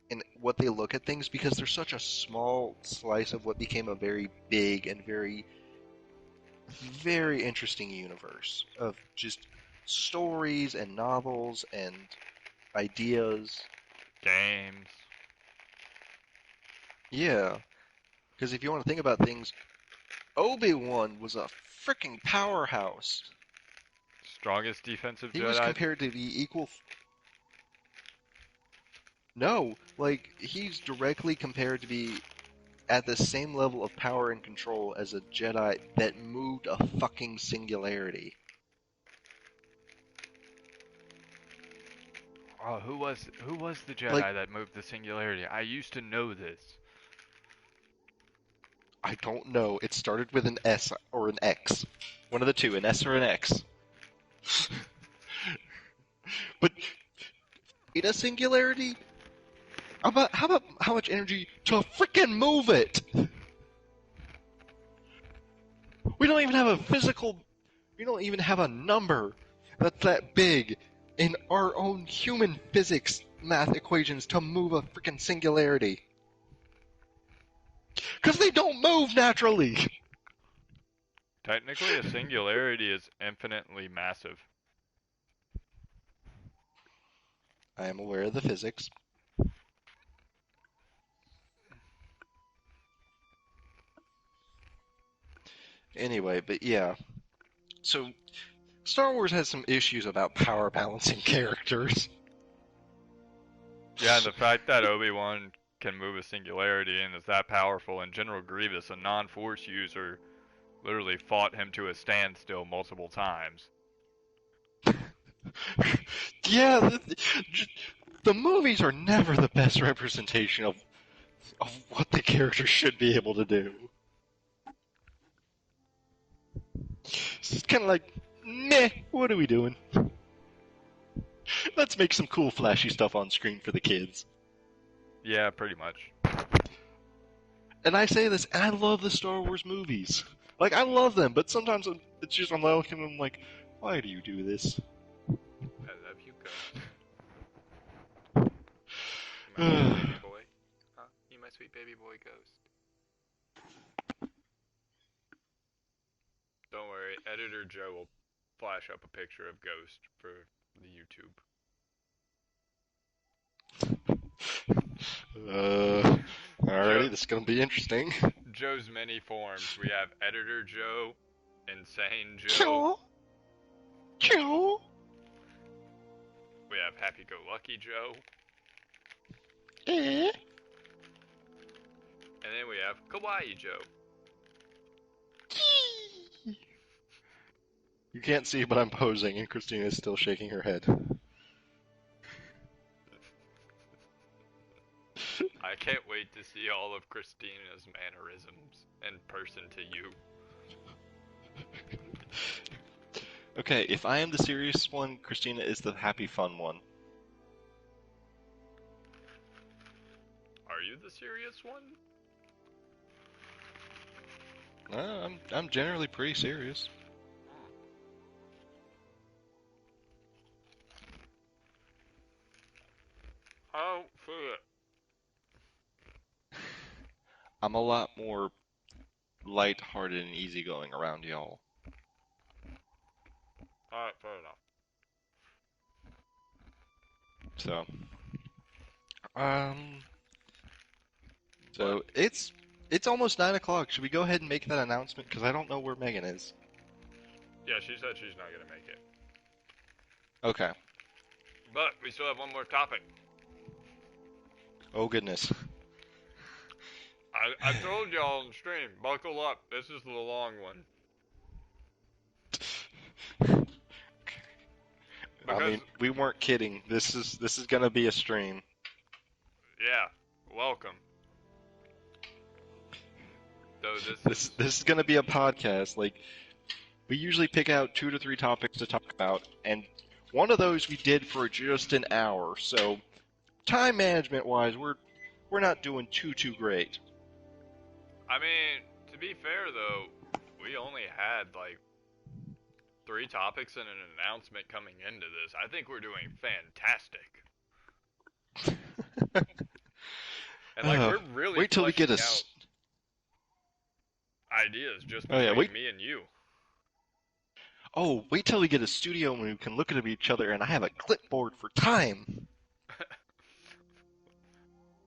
in what they look at things because they're such a small slice of what became a very big and very interesting universe of just stories and novels and ideas. Games. Yeah, because if you want to think about things, Obi-Wan was a freaking powerhouse. Strongest defensive He was Jedi? compared to the equal. No, like, he's directly compared to be at the same level of power and control as a Jedi that moved a fucking singularity. Oh, who was the Like, Jedi that moved the singularity? I used to know this. I don't know. It started with an S or an X. One of the two, an S or an X. But in a singularity, how about how much energy to freaking move it? We don't even have a physical. We don't even have a number that's that big in our own human physics math equations to move a freaking singularity. Because they don't move naturally. Technically, a singularity is infinitely massive. I am aware of the physics. Anyway, but yeah. So, Star Wars has some issues about power balancing characters. Yeah, and the fact that Obi-Wan can move a singularity and is that powerful, and General Grievous, a non-Force user, literally fought him to a standstill multiple times. Yeah, the movies are never the best representation of what the character should be able to do. It's kind of like, meh, what are we doing? Let's make some cool, flashy stuff on screen for the kids. Yeah, pretty much. And I say this, and I love the Star Wars movies. Like, I love them, but sometimes it's just, I'm looking at them like, why do you do this? I love you, Ghost. You my sweet baby boy. Huh? You my sweet baby boy, Ghost. Don't worry, Editor Joe will flash up a picture of Ghost for the YouTube. Alrighty, this is gonna be interesting. Joe's many forms. We have Editor Joe, Insane Joe. Joe. Joe. We have Happy Go Lucky Joe. Eh. And then we have Kawaii Joe. You can't see, but I'm posing, and Christina is still shaking her head. I can't wait to see all of Christina's mannerisms in person to you. Okay, if I am the serious one, Christina is the happy fun one. Are you the serious one? I'm generally pretty serious. I don't see it. I'm a lot more light-hearted and easygoing around y'all. Alright, fair enough. So, so it's almost 9 o'clock. Should we go ahead and make that announcement? Because I don't know where Megan is. Yeah, she said she's not gonna make it. Okay. But we still have one more topic. Oh goodness. I told y'all on stream, buckle up. This is the long one. I mean, we weren't kidding. This is gonna be a stream. Yeah, welcome. So This is gonna be a podcast. Like, we usually pick out 2 to 3 topics to talk about, and one of those we did for just an hour. So, time management wise, we're not doing too great. I mean, To be fair though, we only had like 3 topics and an announcement coming into this. I think we're doing fantastic. And like Uh, we're really wait till we get fleshing a. out ideas just Oh yeah, between wait. me and you. Oh, wait till we get a studio and we can look at each other and I have a clipboard for time.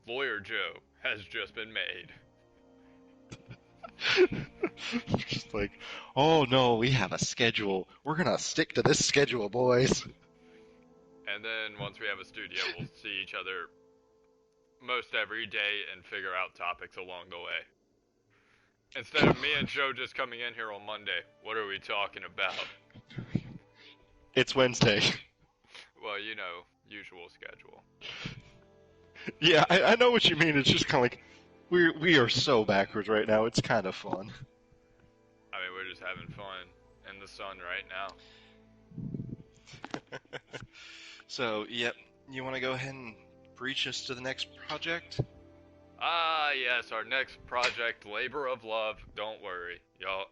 Lawyer Joe has just been made. Just like, oh no, we have a schedule. We're gonna stick to this schedule, boys. And then once we have a studio, we'll see each other most every day and figure out topics along the way. Instead of me and Joe just coming in here on Monday, what are we talking about? It's Wednesday. Well, you know, usual schedule. Yeah, I know what you mean. It's just kind of like we are so backwards right now. It's kind of fun. I mean, we're just having fun in the sun right now. So, yep, you want to go ahead and breach us to the next project? Ah, yes, our next project, Labor of Love. Don't worry, y'all.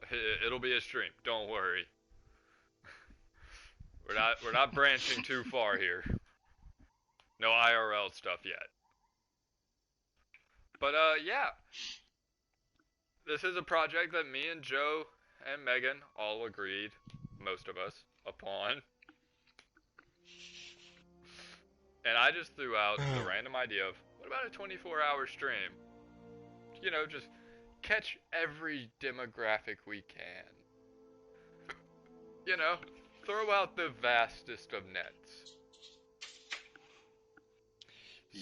It'll be a stream. Don't worry. We're not branching too far here. No IRL stuff yet. But yeah, this is a project that me and Joe and Megan all agreed, most of us, upon. And I just threw out the random idea of, what about a 24-hour stream? You know, just catch every demographic we can. You know, throw out the vastest of nets.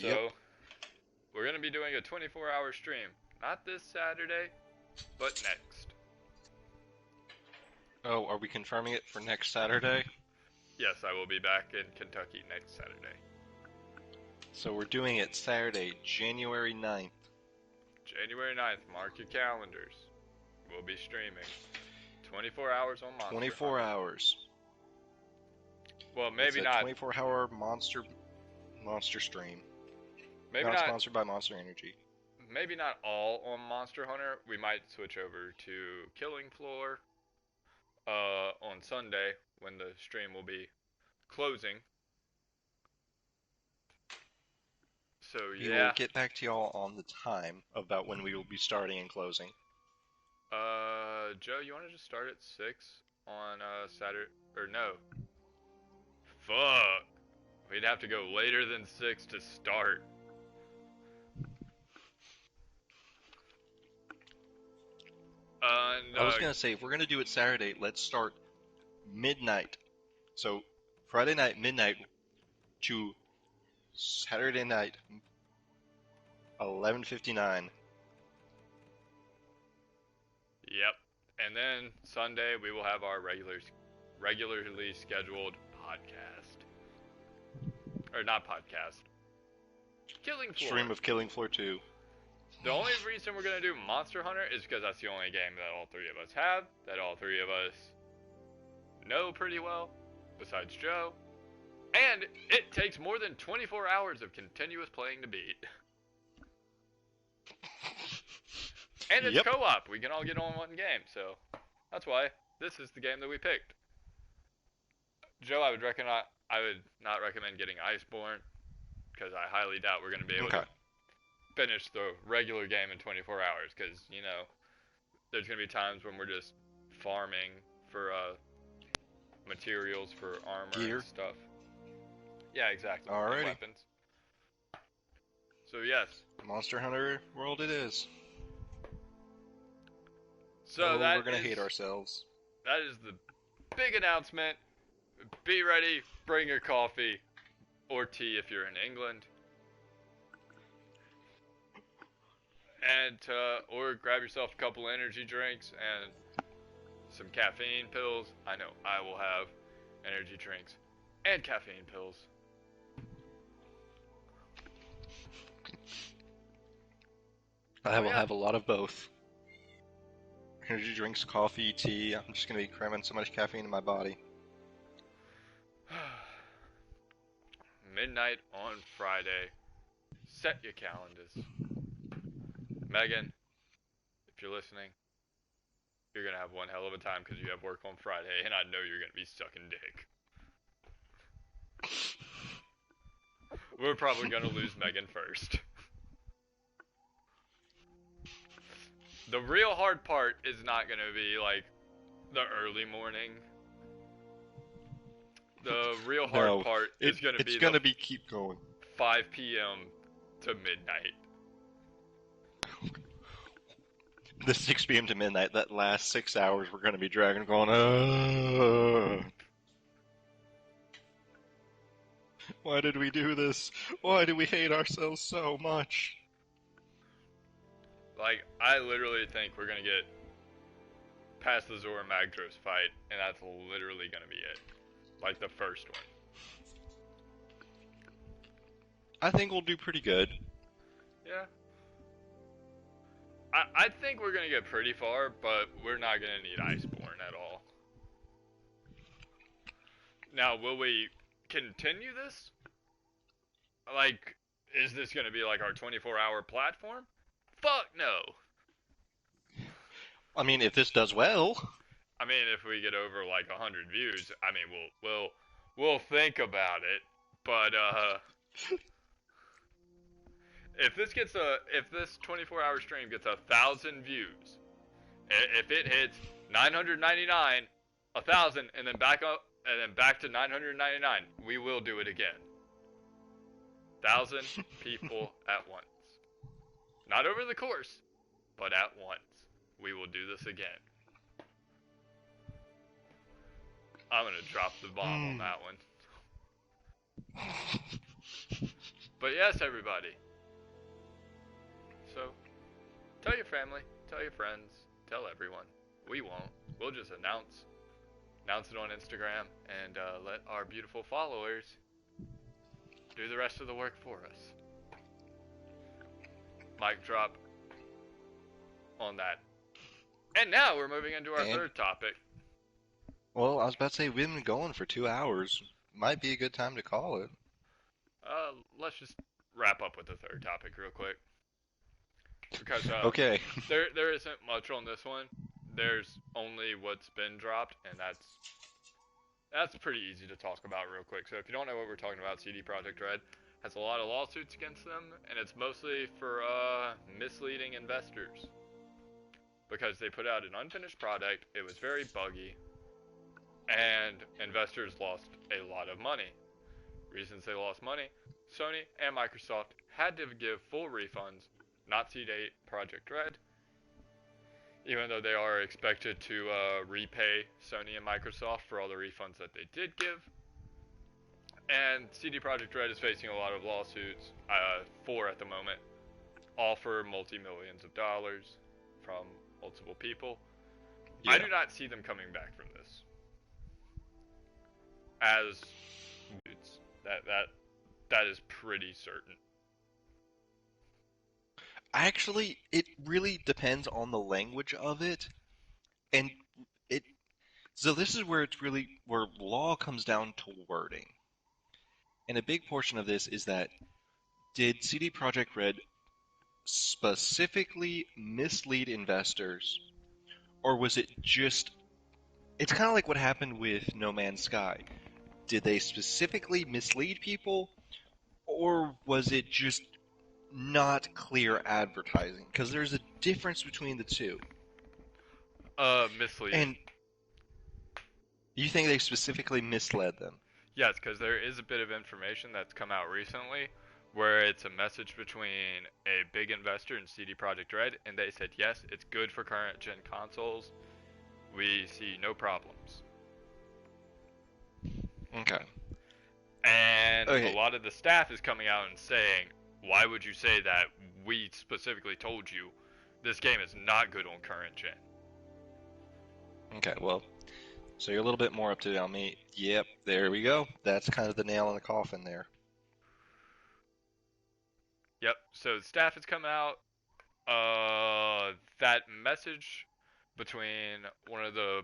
So, Yep. we're going to be doing a 24-hour stream. Not this Saturday, but next. Oh, are we confirming it for next Saturday? Yes, I will be back in Kentucky next Saturday. So we're doing it Saturday, January 9th. January 9th, mark your calendars. We'll be streaming. 24 hours on Monster 24 Hunter. hours. Well, maybe it's a not. 24-hour monster stream. Maybe Not not. sponsored by Monster Energy. Maybe not all on Monster Hunter. We might switch over to Killing Floor on Sunday when the stream will be closing. So We yeah. will get back to y'all on the time about when we will be starting and closing. Joe, you want to just start at 6 on Saturday? Or no. Fuck. We'd have to go later than 6 to start. I was gonna say, if we're gonna do it Saturday, let's start midnight. So Friday night midnight to Saturday night 11:59. Yep. And then Sunday we will have our regularly scheduled podcast. Or not podcast. Killing Floor. Stream of Killing Floor 2. The only reason we're going to do Monster Hunter is because that's the only game that all three of us have, that all three of us know pretty well, besides Joe. And it takes more than 24 hours of continuous playing to beat. And it's co-op. We can all get on one game, so that's why this is the game that we picked. Joe, I would not recommend getting Iceborne, because I highly doubt we're going to be able to finish the regular game in 24 hours, because, you know, there's going to be times when we're just farming for materials for armor Gear. and stuff. Yeah, exactly. Alrighty. Weapons. So yes. Monster Hunter World it is. So we're gonna hate ourselves. That is the big announcement. Be ready. Bring your coffee or tea if you're in England. And or grab yourself a couple energy drinks and some caffeine pills. I know I will have energy drinks and caffeine pills. I will have a lot of both. Energy drinks, coffee, tea. I'm just gonna be cramming so much caffeine in my body. Midnight on Friday. Set your calendars. Megan, if you're listening, You're gonna have one hell of a time because you have work on Friday, and I know you're gonna be sucking dick. We're probably gonna lose Megan first. The real hard part is not gonna be like the early morning. The real hard No, part is gonna it's be the gonna be keep going. 5 p.m. to midnight. The 6 p.m. to midnight, that last 6 hours, we're gonna be dragging, going, why did we do this? Why do we hate ourselves so much? Like, I literally think we're gonna get past the Zora Magdros fight, and that's literally gonna be it. Like the first one. I think we'll do pretty good. Yeah. I think we're gonna get pretty far, but we're not gonna need Iceborne at all. Now, will we continue this? Like, is this gonna be like our 24-hour platform? Fuck no. I mean, if this does well. I mean, if we get over like 100 views, I mean, we'll think about it. But if this 24-hour stream gets 1,000 views, if it hits 999, 1,000, and then back up and then back to 999, we will do it again. 1,000 people at once. Not over the course, but at once. We will do this again. I'm gonna drop the bomb on that one. But yes, everybody. So, tell your family, tell your friends, tell everyone. We won't. We'll just announce it on Instagram, and let our beautiful followers do the rest of the work for us. Mic drop on that. And now we're moving into our third topic. Well, I was about to say, we've been going for 2 hours. Might be a good time to call it. Let's just wrap up with the third topic real quick. Because okay. there isn't much on this one. There's only what's been dropped, and that's pretty easy to talk about real quick. So if you don't know what we're talking about, CD Projekt Red has a lot of lawsuits against them, and it's mostly for misleading investors. Because they put out an unfinished product, it was very buggy, and investors lost a lot of money. Reasons they lost money: Sony and Microsoft had to give full refunds, not CD Projekt Red, even though they are expected to repay Sony and Microsoft for all the refunds that they did give. And CD Projekt Red is facing a lot of lawsuits, 4 at the moment, all for multi-millions of dollars from multiple people. Yeah. I do not see them coming back from this. As that is pretty certain. Actually, it really depends on the language of it, and so this is where it's really where law comes down to wording. And a big portion of this is that, did CD Projekt Red specifically mislead investors, or was it just, it's kind of like what happened with No Man's Sky. Did they specifically mislead people, or was it just not clear advertising? Because there's a difference between the two. Misleading. And you think they specifically misled them? Yes, because there is a bit of information that's come out recently where it's a message between a big investor and CD Projekt Red, and they said, yes, it's good for current gen consoles. We see no problems. Okay. And a lot of the staff is coming out and saying, why would you say that? We specifically told you this game is not good on current gen. Okay, well, so you're a little bit more up to date on me. Yep, there we go. That's kind of the nail in the coffin there. Yep, so staff has come out. That message between one of the,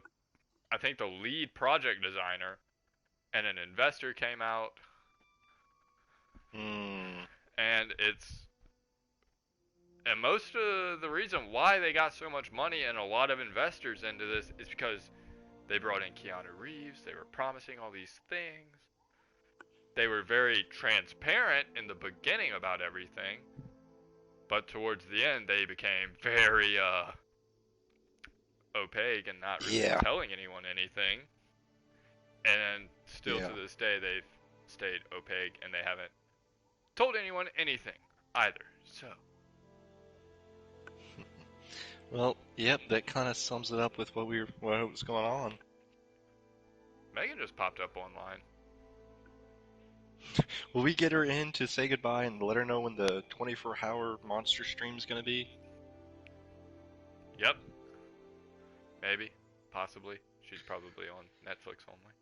I think the lead project designer and an investor came out. And it's And most of the reason why they got so much money and a lot of investors into this is because they brought in Keanu Reeves. They were promising all these things. They were very transparent in the beginning about everything, but towards the end they became very opaque and not really Yeah, telling anyone anything. And still yeah. to this day they've stayed opaque and they haven't told anyone anything either. So, Well, yep, that kind of sums it up with what was going on. Megan just popped up online. Will we get her in to say goodbye and let her know when the 24-hour monster stream is going to be? Yep, maybe, possibly. She's probably on Netflix only.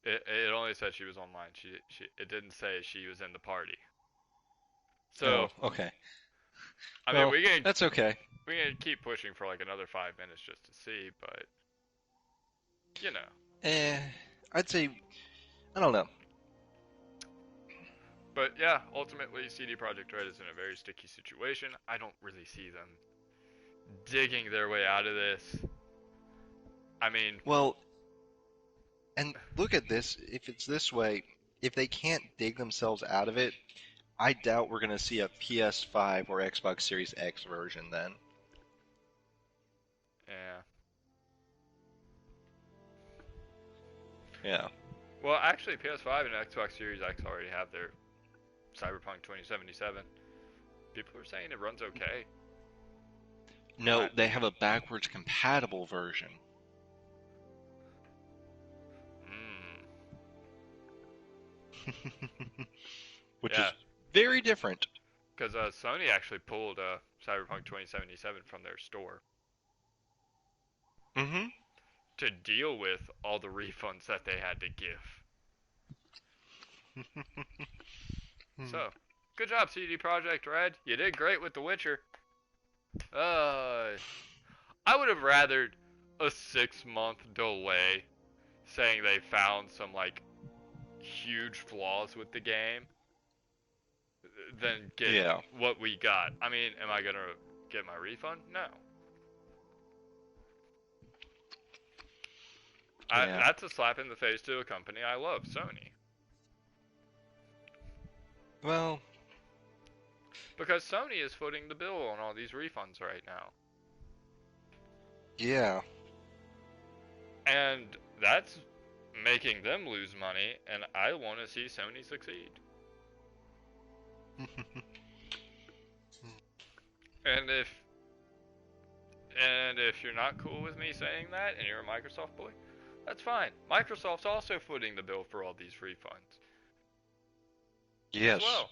It only said she was online. It didn't say she was in the party. Oh, So, okay. I mean, Well, that's okay. we can keep pushing for like another 5 minutes just to see, but you know. Eh, I'd say, I don't know. But yeah, ultimately, CD Projekt Red is in a very sticky situation. I don't really see them digging their way out of this. I mean, Well, and look at this. If it's this way, if they can't dig themselves out of it, I doubt we're going to see a PS5 or Xbox Series X version then. yeah. Yeah. Well, actually, PS5 and Xbox Series X already have their Cyberpunk 2077. People are saying it runs okay. No, Not. they have a backwards compatible version. Mmm. Which Yeah, is very different. because Sony actually pulled Cyberpunk 2077 from their store Mm-hmm. to deal with all the refunds that they had to give. So, good job, CD Projekt Red. You did great with The Witcher. Uh, I would have rathered a 6 month delay saying they found some like huge flaws with the game than get Yeah. what we got. I mean, am I gonna get my refund? No. Yeah. That's a slap in the face to a company I love, Sony. Well, Because Sony is footing the bill on all these refunds right now. yeah. And that's making them lose money, and I want to see Sony succeed. And if you're not cool with me saying that and you're a Microsoft boy, that's fine. Microsoft's also footing the bill for all these refunds as Yes. well.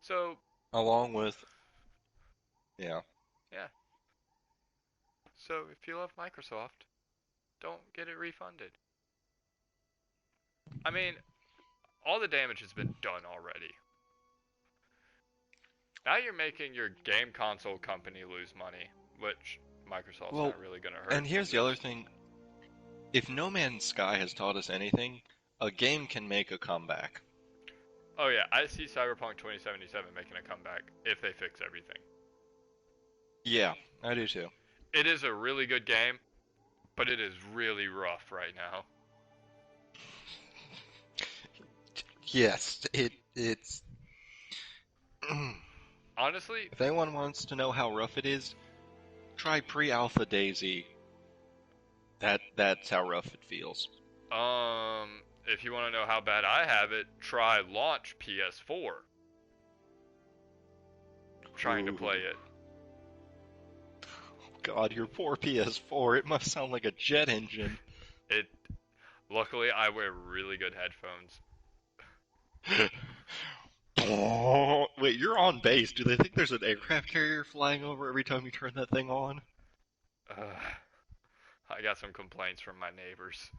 So, Along with, yeah. yeah. So if you love Microsoft, don't get it refunded. I mean, all the damage has been done already. Now you're making your game console company lose money, which Microsoft's Well, not really going to hurt and from here's the other this. thing. If No Man's Sky has taught us anything, a game can make a comeback. Oh yeah, I see Cyberpunk 2077 making a comeback if they fix everything. Yeah, I do too. It is a really good game, but it is really rough right now. Yes, it's Honestly, if anyone wants to know how rough it is, try pre-alpha Daisy. That's how rough it feels. if you want to know how bad I have it, try launch PS4. Trying to Ooh. play it. God, your poor PS4. It must sound like a jet engine. It. Luckily, I wear really good headphones. Wait, you're on base. Do they think there's an aircraft carrier flying over every time you turn that thing on? I got some complaints from my neighbors.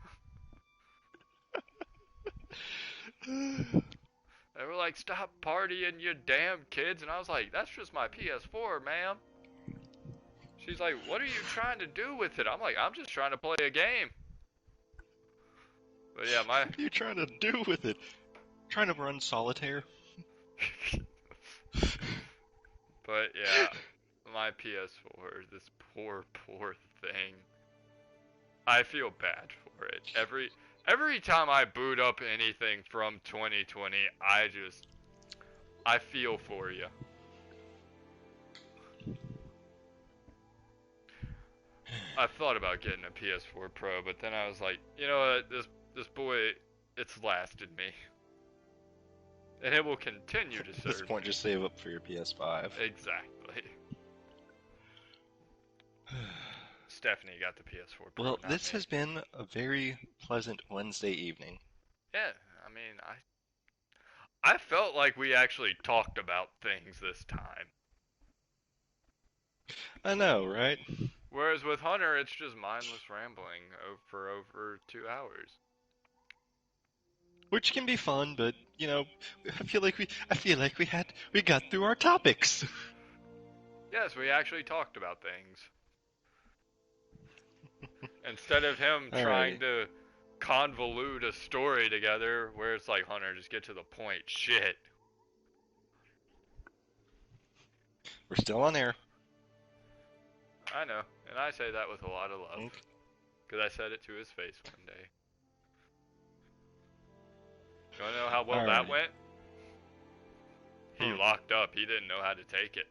They were like, "Stop partying, you damn kids," and I was like, "That's just my PS4, ma'am." She's like, "What are you trying to do with it?" I'm like, "I'm just trying to play a game." But yeah, my What are you trying to do with it? Trying to run solitaire? but yeah, my PS4, this poor thing. I feel bad for it. Every time I boot up anything from 2020, I feel for you. I thought about getting a PS4 Pro, but then I was like, you know what, this boy, it's lasted me, and it will continue to At this serve point, me. just save up for your PS5. Exactly. Stephanie got the PS4 Pro, Well, not this me. has been a very pleasant Wednesday evening. Yeah, I mean, I felt like we actually talked about things this time. I know, right? Whereas with Hunter, it's just mindless rambling for over 2 hours. Which can be fun, but you know, I feel like we got through our topics. Yes, we actually talked about things. Instead of him trying Alrighty, to convolute a story together where it's like, Hunter, just get to the point. Shit. we're still on air. I know. And I say that with a lot of love. Okay. Because I said it to his face one day. You want to know how well that Alrighty. went? He Hmm. locked up. He didn't know how to take it.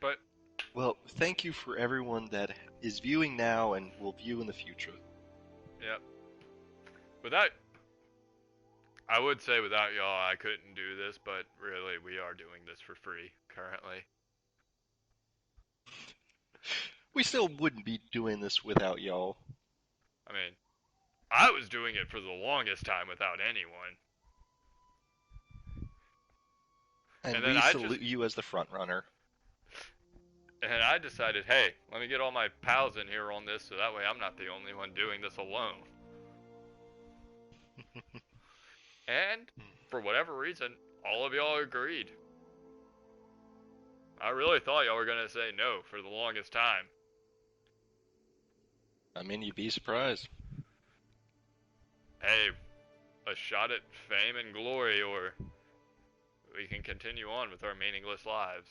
But, Well, thank you for everyone that is viewing now and will view in the future. yep. Without, I would say without y'all, I couldn't do this, but really, we are doing this for free currently. We still wouldn't be doing this without y'all, I mean, I was doing it for the longest time without anyone. and And then we salute you as the front runner. I decided, hey, let me get all my pals in here on this so that way I'm not the only one doing this alone. And for whatever reason, all of y'all agreed. I really thought y'all were going to say no for the longest time. I mean, you'd be surprised. Hey, a shot at fame and glory, or we can continue on with our meaningless lives.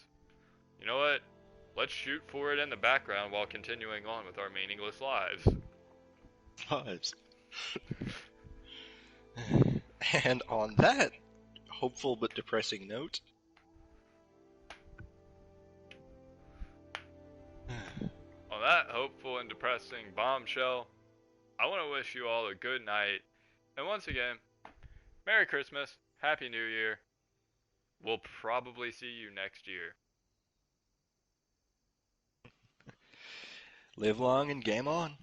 You know what? Let's shoot for it in the background while continuing on with our meaningless lives. Lives. And on that hopeful but depressing note, On that hopeful and depressing bombshell, I want to wish you all a good night. And once again, Merry Christmas, Happy New Year. We'll probably see you next year. live long and game on.